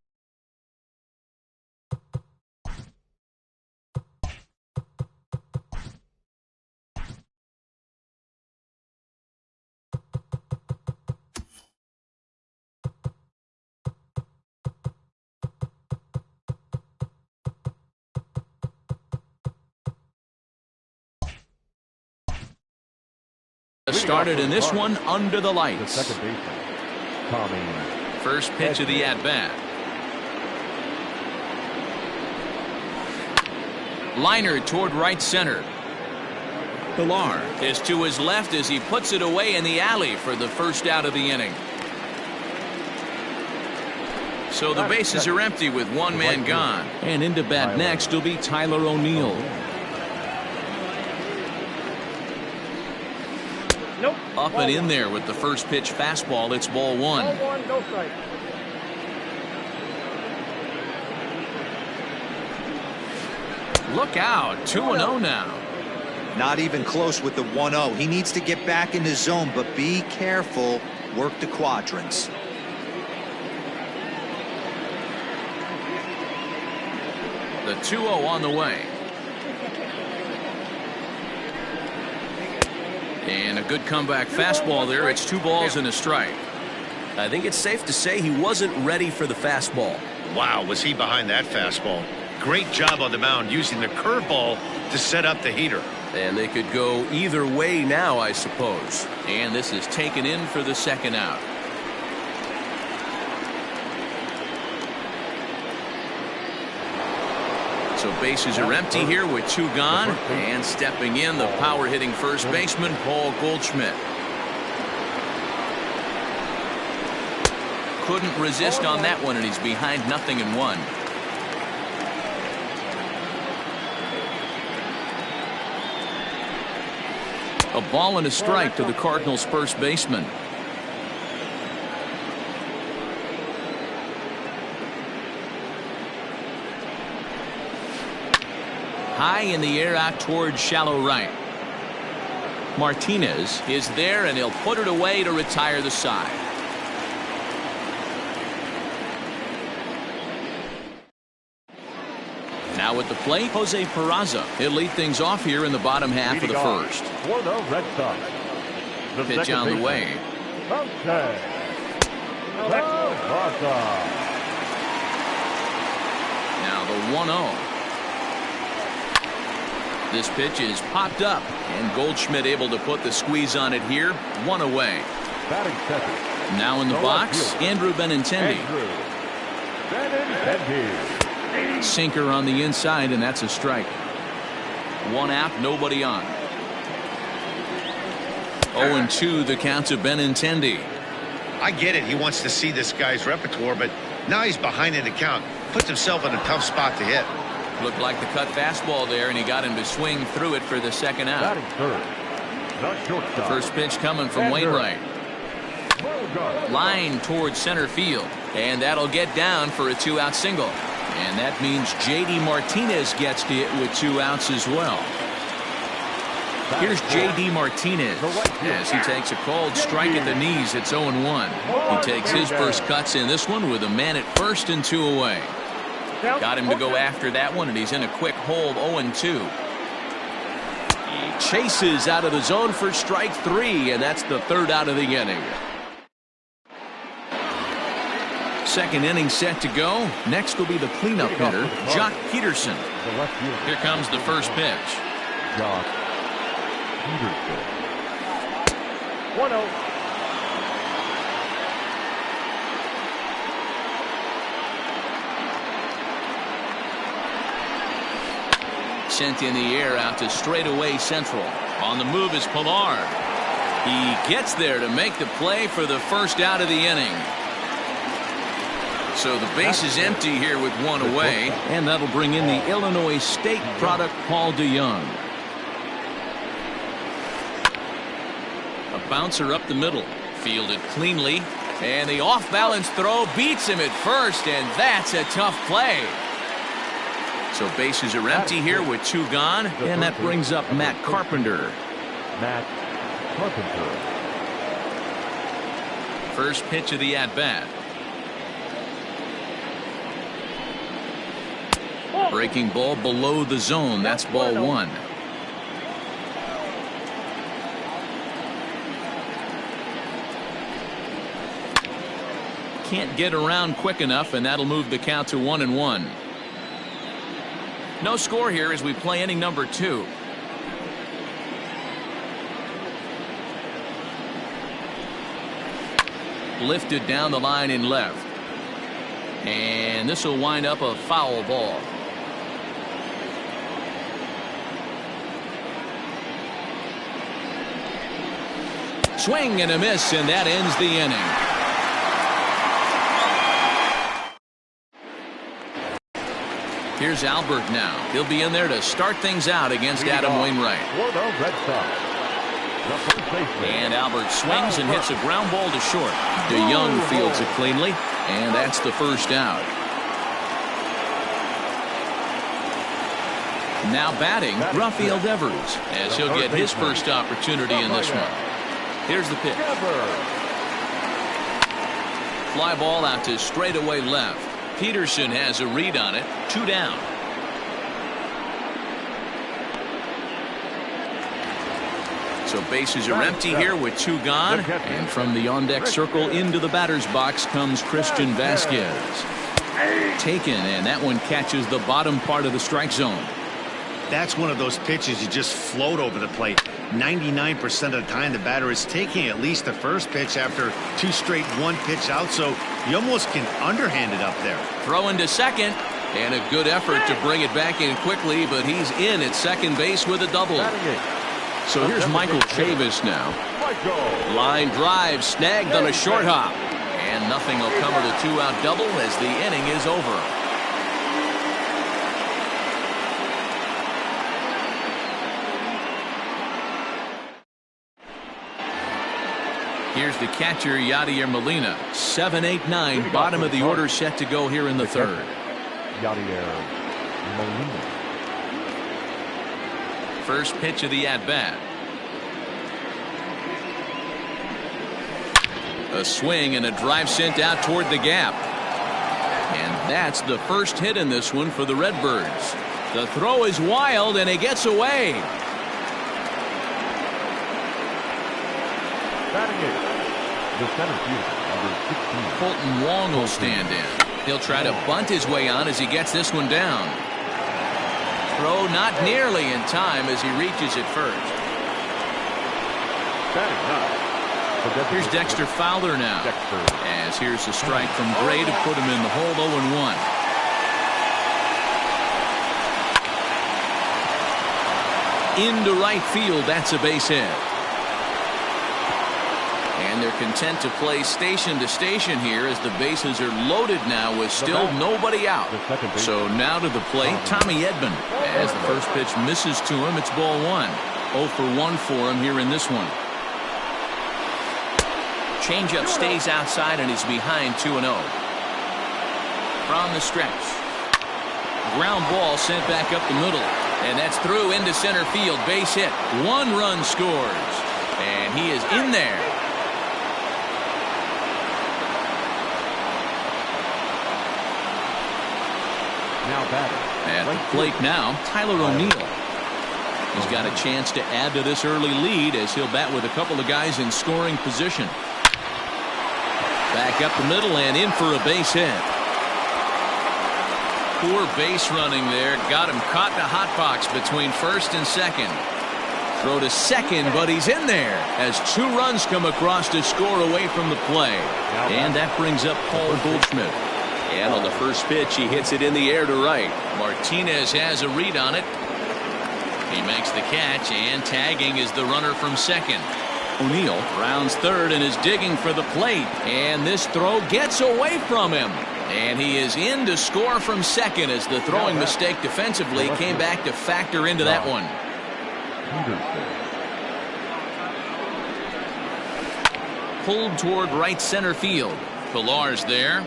started in this one under the lights. The second baseman, Tommy. First pitch of the at-bat. Liner toward right center. Pilar is to his left as he puts it away in the alley for the first out of the inning. So the bases are empty with one man gone. And into bat next will be Tyler O'Neill. Nope. Up and in there with the first pitch fastball. It's ball one. Ball one, no strike. Look out. 2-0 now. Not even close with the 1-0. He needs to get back in the zone, but be careful. Work the quadrants. The 2-0 on the way. And a good comeback fastball there. It's 2 balls and a strike. I think it's safe to say he wasn't ready for the fastball. Wow, was he behind that fastball. Great job on the mound using the curveball to set up the heater. And they could go either way now, I suppose. And this is taken in for the second out. So bases are empty here with 2 gone. And stepping in, the power-hitting first baseman, Paul Goldschmidt. Couldn't resist on that one, and he's behind 0-1. A ball and a strike to the Cardinals' first baseman. High in the air out towards shallow right. Martinez is there, and he'll put it away to retire the side. Now at the plate, Jose Peraza. He'll lead things off here in the bottom half of the first. For the Red Sox. The Pitch on the way. Okay. Now the 1-0. This pitch is popped up, and Goldschmidt able to put the squeeze on it here. 1 away. Batting second. Now in the box, Andrew Benintendi. Sinker on the inside, and that's a strike. 1 out, nobody on. 0-2 the count to Benintendi. I get it. He wants to see this guy's repertoire, but now he's behind in the count. Puts himself in a tough spot to hit. Looked like the cut fastball there, and he got him to swing through it for the second out. The first pitch coming from Wainwright. Line towards center field, and that'll get down for a 2-out single. And that means J.D. Martinez gets to it with 2 outs as well. Here's J.D. Martinez as he takes a called strike at the knees. It's 0-1. He takes his first cuts in this one with a man at first and 2 away. Got him to go after that one, and he's in a quick hold. 0-2. He chases out of the zone for strike 3, and that's the 3rd out of the inning. Second inning set to go. Next will be the cleanup hitter, Jock Peterson. Here comes the first pitch. Jock Peterson. 1-0. Sent in the air out to straightaway central. On the move is Pilar. He gets there to make the play for the first out of the inning. So the base is empty here with 1 away, and that'll bring in the Illinois State product, Paul DeYoung. A bouncer up the middle, fielded cleanly, And the off-balance throw beats him at first, and that's a tough play. So bases are empty here with 2 gone, and that brings up Matt Carpenter. Matt Carpenter. First pitch of the at-bat. Breaking ball below the zone. That's ball 1. Can't get around quick enough, and that'll move the count to 1-1. No score here as we play inning number 2. Lifted down the line in left. And this will wind up a foul ball. Swing and a miss, and that ends the inning. Here's Albert now. He'll be in there to start things out against Adam Wainwright. For the Red Sox, the first baseman. And Albert swings and hits a ground ball to short. DeYoung fields it cleanly, and that's the first out. Now batting, Rafael Devers, as he'll get his first opportunity in this one. Here's the pitch. Fly ball out to straightaway left. Peterson has a read on it. 2 down. So bases are empty here with 2 gone. And from the on-deck circle into the batter's box comes Christian Vasquez. Taken, and that one catches the bottom part of the strike zone. That's one of those pitches you just float over the plate. 99% of the time the batter is taking at least the first pitch after 2 straight 1-pitch out, so you almost can underhand it up there. Throw into second, and a good effort to bring it back in quickly, but he's in at second base with a double. So here's Michael Chavis now. Line drive snagged on a short hop, and nothing will come of the 2-out double as the inning is over. Here's the catcher, Yadier Molina. 7-8-9, bottom of the order set to go here in the third. Yadier Molina. First pitch of the at-bat. A swing and a drive sent out toward the gap. And that's the first hit in this one for the Redbirds. The throw is wild, and it gets away. Batting it, the center fielder, number 16. Fulton Wong will stand in. He'll try to bunt his way on as he gets this one down. Throw not nearly in time as he reaches it first. Batting ninth. Here's Dexter Fowler now. As here's the strike from Gray to put him in the hole. 0-1. Into right field, that's a base hit. And they're content to play station to station here as the bases are loaded now with still nobody out. So now to the plate, Tommy Edman. As the first pitch misses to him, it's ball 1. 0 for 1 for him here in this one. Changeup stays outside and is behind 2-0. From the stretch. Ground ball sent back up the middle. And that's through into center field. Base hit. 1 run scores. And he is in there. Now batting. At the plate now, Tyler O'Neill. He's got a chance to add to this early lead as he'll bat with a couple of guys in scoring position. Back up the middle and in for a base hit. Poor base running there. Got him caught in a hot box between first and second. Throw to second, but he's in there as 2 runs come across to score away from the play. And that brings up Paul Goldschmidt. And on the first pitch, he hits it in the air to right. Martinez has a read on it. He makes the catch, and tagging is the runner from second. O'Neill rounds third and is digging for the plate. And this throw gets away from him. And he is in to score from second as the throwing mistake defensively came back to factor into that one. pulled toward right center field. Pilar's there.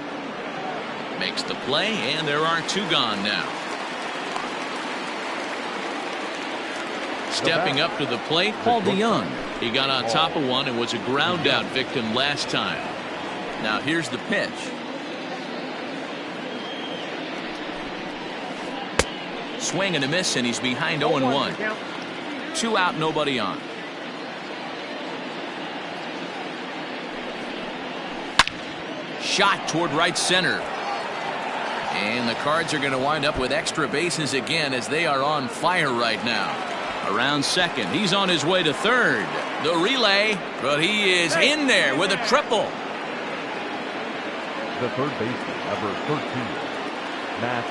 Makes the play, and there are 2 gone now. Stepping up to the plate, Paul DeYoung. He got on top of one and was a ground out victim last time. Now here's the pitch. Swing and a miss, and he's behind 0-1. 2 out, nobody on. Shot toward right center. And the Cards are going to wind up with extra bases again as they are on fire right now. Around second. He's on his way to third. The relay, but he is in there with a triple. The third baseman, number 13, Matt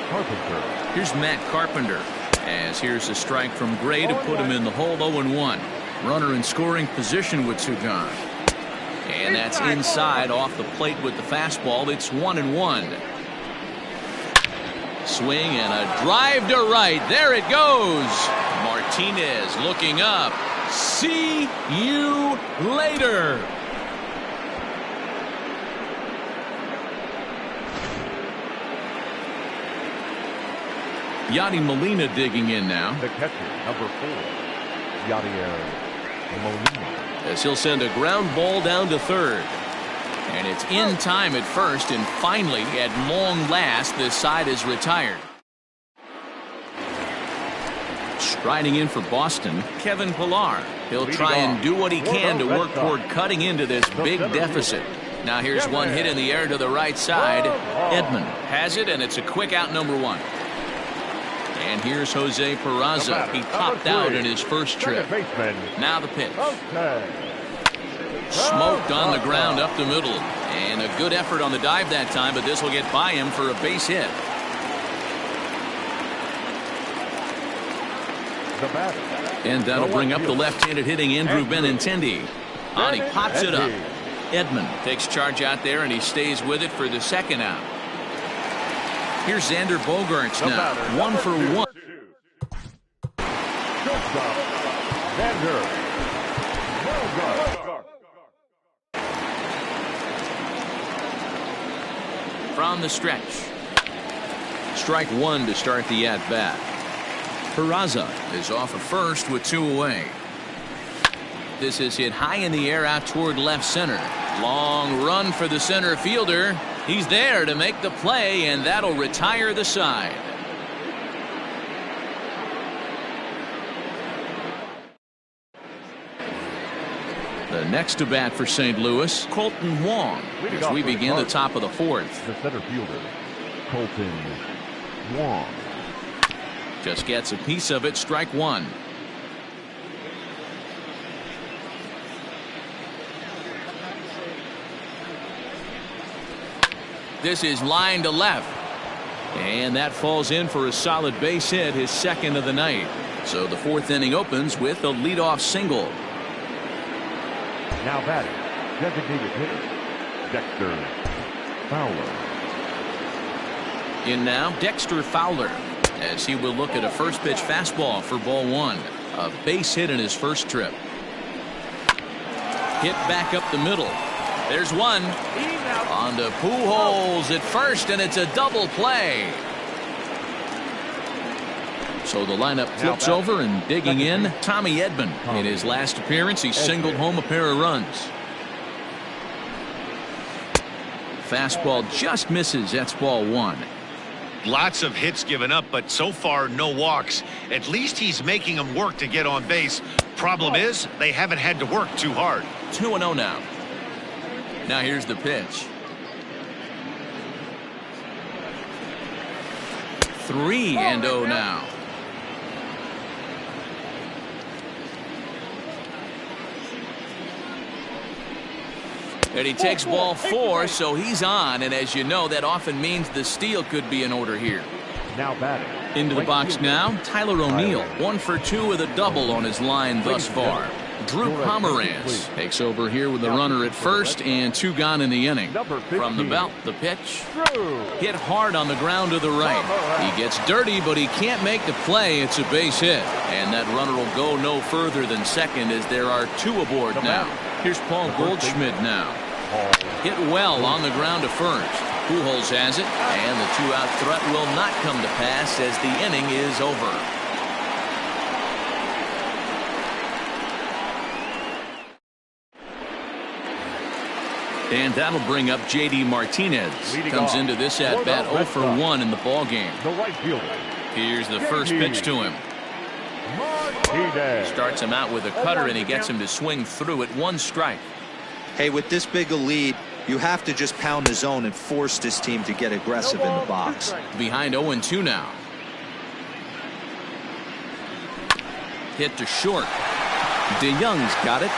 Carpenter. Here's Matt Carpenter. As here's a strike from Gray to put him in the hole. 0-1. Runner in scoring position with 2 gone. And that's inside off the plate with the fastball. It's 1-1. Swing and a drive to right. There it goes. Martinez looking up. See you later. Yadi Molina digging in now. The catcher, number 4, Yadier Molina. As he'll send a ground ball down to third. And it's in time at first, and finally, at long last, this side is retired. Striding in for Boston, Kevin Pillar. He'll try and do what he can to work toward cutting into this big deficit. Now here's one hit in the air to the right side. Edman has it, and it's a quick out, number 1. And here's Jose Peraza. He popped out in his first trip. Now the pitch. Smoked on the ground up the middle. And a good effort on the dive that time, but this will get by him for a base hit. And that'll bring up the left-handed hitting Andrew Benintendi. And he pops it up. Edman takes charge out there, and he stays with it for the second out. Here's Xander Bogaerts now. 1 for 1. From the stretch. Strike 1 to start the at-bat. Peraza is off of first with 2 away. This is hit high in the air out toward left center. Long run for the center fielder. He's there to make the play, and that'll retire the side. The next to bat for St. Louis, Colton Wong, as we begin the top of the 4th. The center fielder, Colton Wong. Just gets a piece of it, strike 1. This is line to left. And that falls in for a solid base hit, his second of the night. So the 4th inning opens with a leadoff single. Now batting, designated hitter, Dexter Fowler. In now, Dexter Fowler, as he will look at a first pitch fastball for ball 1. A base hit in his first trip. Hit back up the middle. There's one. On to Pujols at first, and it's a double play. So the lineup flips over, and digging in, Tommy Edman. In his last appearance, he singled home a pair of runs. Fastball just misses. That's ball 1. Lots of hits given up, but so far no walks. At least he's making them work to get on base. Problem is, they haven't had to work too hard. 2-0 now. Now here's the pitch. 3-0 now. And he takes ball 4, so he's on, and as you know, that often means the steal could be in order here. Now batting. Into the box now, Tyler O'Neill. 1 for 2 with a double on his line thus far. Drew Pomeranz takes over here with the runner at first, and 2 gone in the inning. From the belt, the pitch. Hit hard on the ground to the right. He gets dirty, but he can't make the play. It's a base hit. And that runner will go no further than second, as there are 2 aboard now. Here's Paul Goldschmidt now. Hit well on the ground to first. Pujols has it, and the two-out threat will not come to pass as the inning is over. And that'll bring up J.D. Martinez. Comes into this at-bat 0 for 1 in the ballgame. Here's the first pitch to him. Starts him out with a cutter, and he gets him to swing through it. 1 strike. Hey, with this big a lead, you have to just pound the zone and force this team to get aggressive in the box. Behind 0-2 now. Hit to short. DeYoung's got it.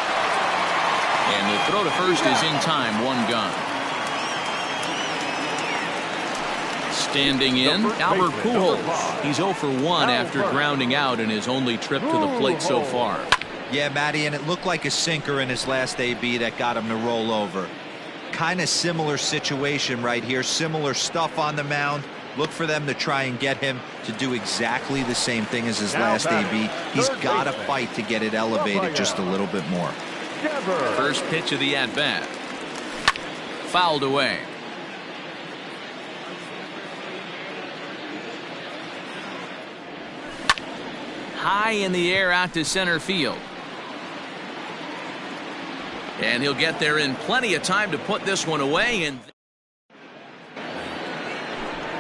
And the throw to first is in time. 1 gone. Standing in, Albert Pujols. He's 0 for 1 after grounding out in his only trip to the plate so far. Yeah, Matty, and it looked like a sinker in his last AB that got him to roll over. Kind of similar situation right here. Similar stuff on the mound. Look for them to try and get him to do exactly the same thing as his last AB. He's got to fight to get it elevated just a little bit more. First pitch of the at-bat. Fouled away. High in the air out to center field. And he'll get there in plenty of time to put this one away. And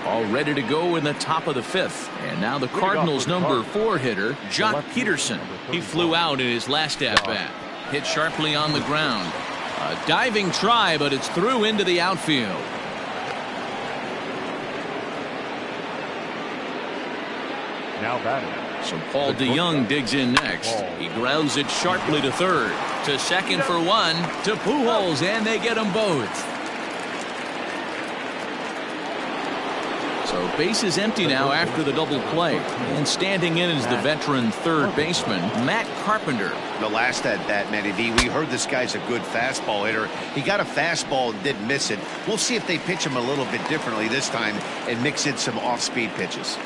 all ready to go in the top of the 5th. And now the Cardinals' number 4 hitter, Jock Peterson. He flew out in his last at-bat. Hit sharply on the ground. A diving try, but it's through into the outfield. Now batting. So Paul DeYoung digs in next. He grounds it sharply to third. To second for 1. To Pujols, and they get them both. So base is empty now after the double play. And standing in is the veteran third baseman, Matt Carpenter. The last at-bat, Matty V, we heard this guy's a good fastball hitter. He got a fastball and didn't miss it. We'll see if they pitch him a little bit differently this time and mix in some off-speed pitches.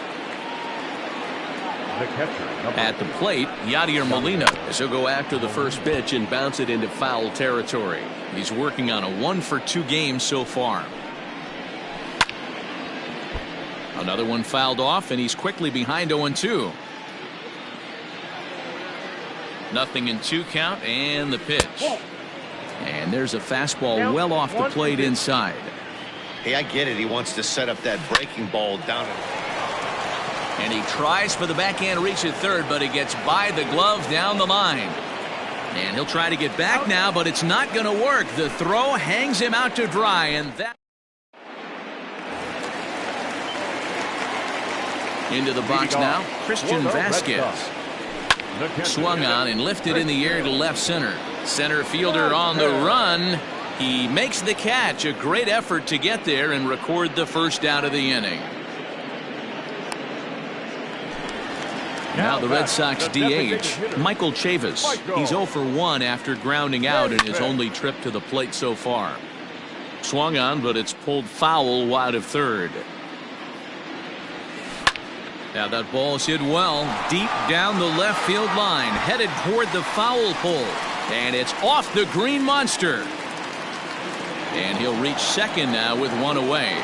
At the plate, Yadier Molina, as he'll go after the first pitch and bounce it into foul territory. He's working on a 1 for 2 game so far. Another one fouled off, and he's quickly behind 0-2. Nothing in 2 count, and the pitch. And there's a fastball well off the plate inside. Hey, I get it. He wants to set up that breaking ball down. And he tries for the backhand reach at third, but he gets by the glove down the line. And he'll try to get back now, but it's not going to work. The throw hangs him out to dry, and that. Into the box now, Christian Vasquez. Swung on and lifted in the air to left center. Center fielder on the run. He makes the catch. A great effort to get there and record the first out of the inning. Now the Red Sox DH, Michael Chavis. He's 0 for 1 after grounding out in his only trip to the plate so far. Swung on, but it's pulled foul wide of third. Now that ball's hit well, deep down the left field line, headed toward the foul pole. And it's off the green monster. And he'll reach second now with 1 away.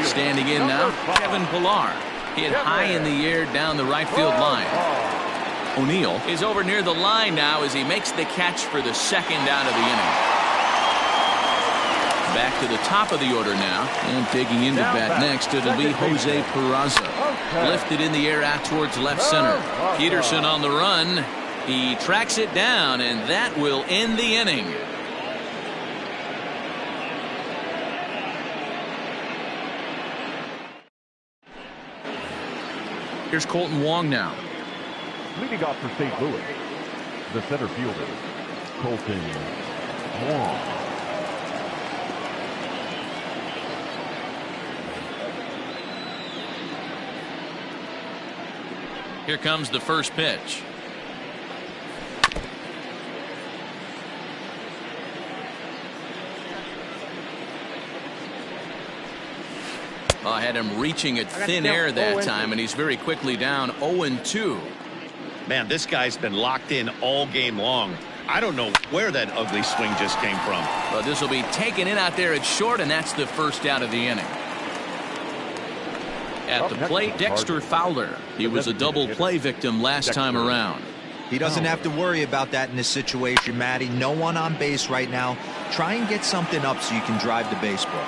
Standing in now, Kevin Pillar. Hit high in the air down the right field line. O'Neill is over near the line now as he makes the catch for the second out of the inning. Back to the top of the order now, and digging into bat next, it'll be Jose Peraza. Lifted in the air out towards left center. Peterson on the run. He tracks it down, and that will end the inning. Here's Colton Wong now. Leading off for St. Louis, the center fielder, Colton Wong. Here comes the first pitch. I had him reaching at thin air that time, and he's very quickly down 0-2. Man, this guy's been locked in all game long. I don't know where that ugly swing just came from. But this will be taken in out there at short, and that's the first out of the inning. At the plate, Dexter Fowler. He was a double play victim last time around. He doesn't have to worry about that in this situation, Matty. No one on base right now. Try and get something up so you can drive the baseball.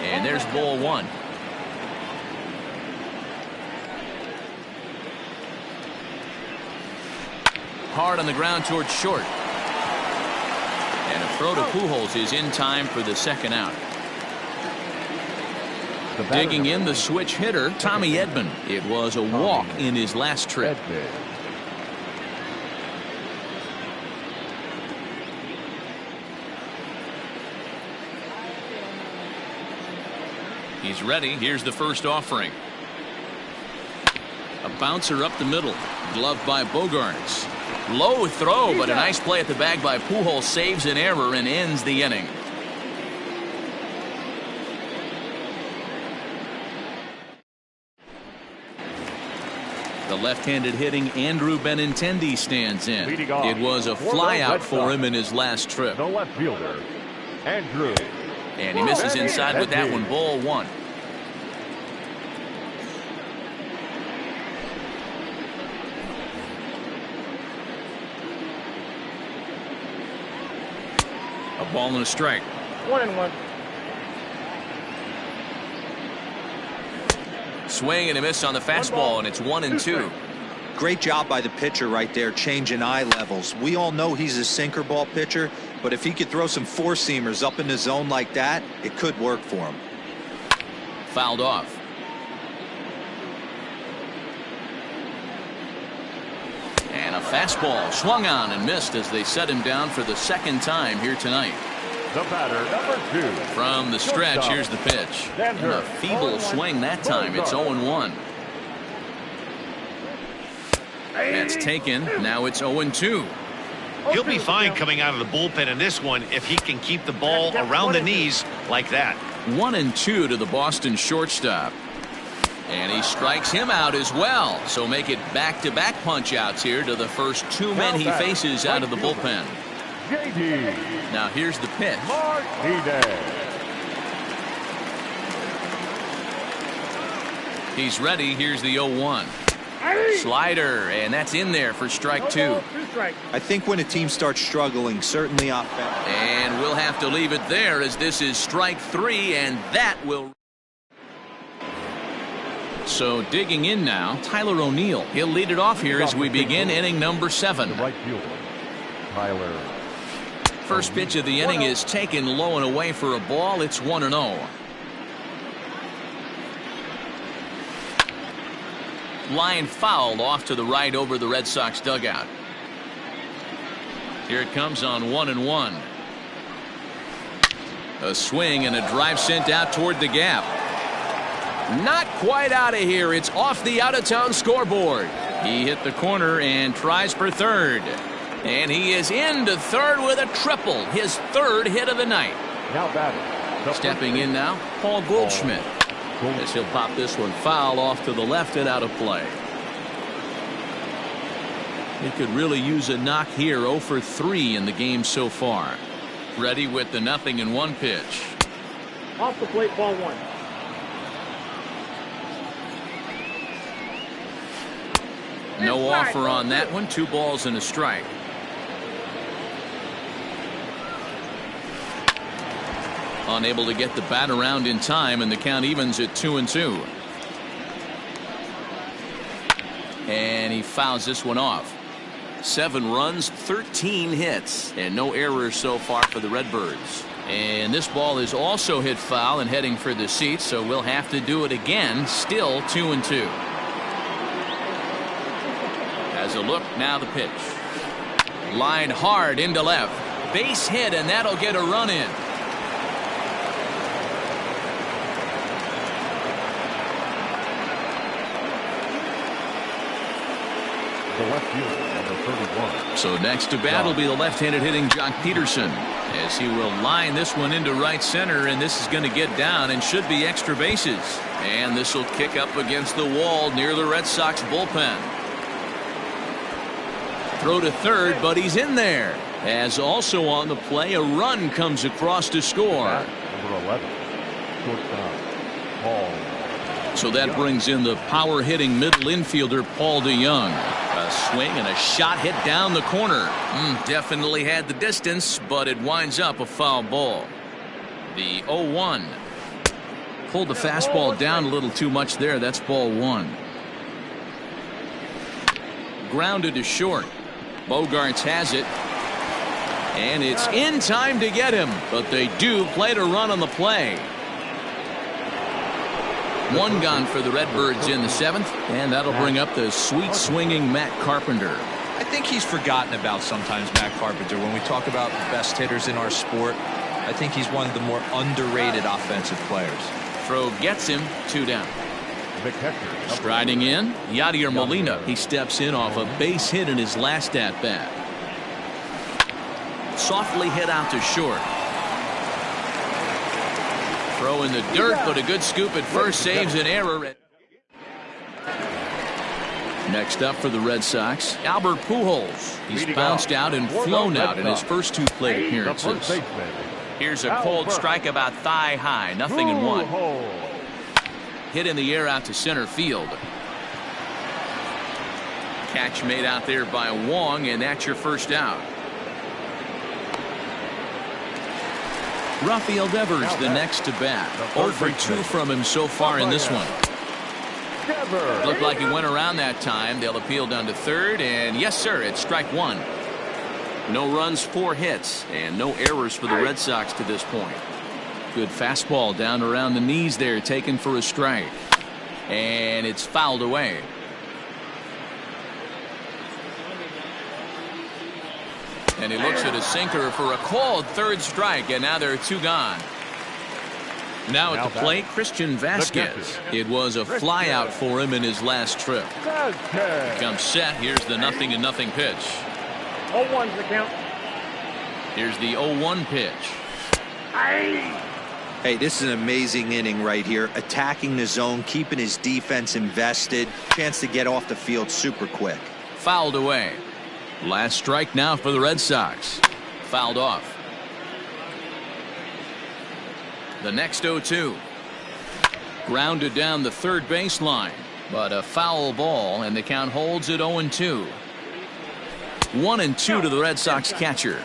And there's ball one. Hard on the ground towards short. And a throw to Pujols is in time for the second out. Digging in the switch hitter, Tommy Edman. It was a walk in his last trip. He's ready. Here's the first offering. A bouncer up the middle. Gloved by Bogaerts. Low throw, but a nice play at the bag by Pujols saves an error and ends the inning. The left-handed hitting Andrew Benintendi stands in. It was a flyout for him in his last trip. The left fielder, Andrew. And he misses inside with that one. Ball one. A ball and a strike. 1-1. Swing and a miss on the fastball, and it's 1-2. Great job by the pitcher right there, changing eye levels. We all know he's a sinker ball pitcher, but if he could throw some four-seamers up in the zone like that, it could work for him. Fouled off. And a fastball swung on and missed as they set him down for the second time here tonight. The batter, number 2. From the stretch, here's the pitch. And a feeble swing that time. It's 0-1. That's taken. Now it's 0-2. He'll be fine coming out of the bullpen in this one if he can keep the ball around the knees like that. 1-2 to the Boston shortstop. And he strikes him out as well. So make it back-to-back punch-outs here to the first two men he faces out of the bullpen. Now here's the pitch. He's ready. Here's the 0-1. Slider, and that's in there for strike two. I think when a team starts struggling, certainly offense. And we'll have to leave it there as this is strike three, and that will. So digging in now, Tyler O'Neill. He'll lead it off here as we begin inning number 7. The right fielder, Tyler. First pitch of the inning is taken low and away for a ball. It's 1-0. Line fouled off to the right over the Red Sox dugout. Here it comes on 1-1. A swing and a drive sent out toward the gap. Not quite out of here. It's off the out-of-town scoreboard. He hit the corner and tries for third. And he is into third with a triple. His third hit of the night. Now batting. Stepping in now, Paul Goldschmidt. As he'll pop this one foul off to the left and out of play. He could really use a knock here. 0 for 3 in the game so far. Ready with the 0-1 pitch. Off the plate, ball one. No offer on that one. 2 balls and a strike. Unable to get the bat around in time, and the count evens at 2-2. And he fouls this one off. 7 runs, 13 hits, and no errors so far for the Redbirds. And this ball is also hit foul and heading for the seats, so we'll have to do it again. Still 2-2. As a look, now the pitch. Line hard into left. Base hit, and that'll get a run in. The left fielder, number 31. So next to bat will be the left-handed hitting Jock Peterson, as he will line this one into right center, and this is going to get down and should be extra bases. And this will kick up against the wall near the Red Sox bullpen. Throw to third, but he's in there. As also on the play, a run comes across to score. Number 11. Shortstop, Paul. So that brings in the power-hitting middle infielder, Paul DeYoung. A swing and a shot hit down the corner. Definitely had the distance, but it winds up a foul ball. The 0-1. Pulled the fastball down a little too much there. That's ball one. Grounded to short. Bogarts has it. And it's in time to get him, but they do play to run on the play. One gone for the Redbirds in the seventh, and that'll bring up the sweet swinging Matt Carpenter. I think he's forgotten about sometimes, Matt Carpenter. When we talk about the best hitters in our sport, I think he's one of the more underrated offensive players. Throw gets him, 2 down. Striding in, Yadier Molina. He steps in off a base hit in his last at-bat. Softly hit out to short. Throw in the dirt, but a good scoop at first saves an error. Next up for the Red Sox, Albert Pujols. He's bounced out and flown out in his first 2 plate appearances. Here's a cold strike about thigh high, 0-1. Hit in the air out to center field. Catch made out there by Wong, and that's your first out. Rafael Devers the next to bat. 0 for 2 from him so far in this one. Looked like he went around that time. They'll appeal down to third, and yes sir, it's strike 1. No runs, 4 hits, and no errors for the Red Sox to this point. Good fastball down around the knees there, taken for a strike, and it's fouled away. And he looks at a sinker for a called third strike, and now there are 2 gone. Now at the plate, Christian Vasquez. It was a fly out for him in his last trip. Comes set. Here's the 0-0 pitch. 0-1's the count. Here's the 0-1 pitch. Hey, this is an amazing inning right here. Attacking the zone, keeping his defense invested. Chance to get off the field super quick. Fouled away. Last strike now for the Red Sox. Fouled off. The next 0-2. Grounded down the third baseline, but a foul ball, and the count holds at 0-2. 1-2 to the Red Sox catcher.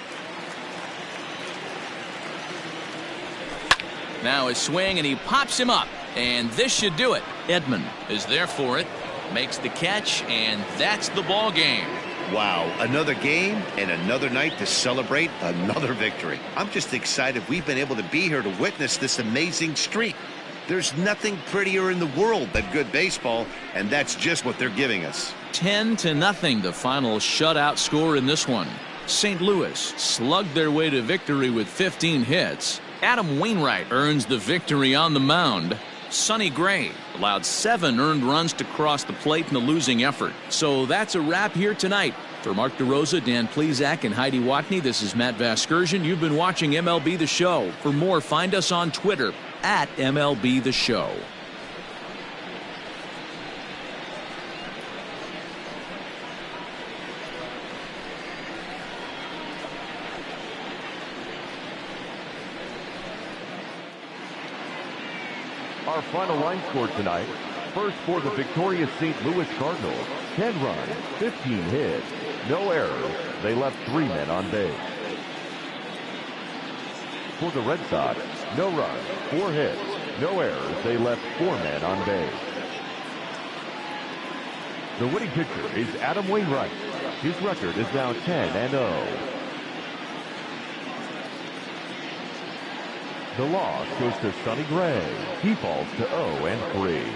Now a swing, and he pops him up, and this should do it. Edman is there for it, makes the catch, and that's the ball game. Wow, another game and another night to celebrate another victory. I'm just excited we've been able to be here to witness this amazing streak. There's nothing prettier in the world than good baseball, and that's just what they're giving us. 10-0, the final shutout score in this one. St. Louis slugged their way to victory with 15 hits. Adam Wainwright earns the victory on the mound. Sonny Gray allowed 7 earned runs to cross the plate in the losing effort. So that's a wrap here tonight. For Mark DeRosa, Dan Plesac, and Heidi Watney, this is Matt Vasgersian. You've been watching MLB The Show. For more, find us on Twitter at MLB The Show. Our final line score tonight. First for the victorious St. Louis Cardinals, 10 runs, 15 hits, no errors. They left 3 men on base. For the Red Sox, no runs, 4 hits, no errors. They left 4 men on base. The winning pitcher is Adam Wainwright. His record is now 10-0. The loss goes to Sonny Gray. He falls to 0-3.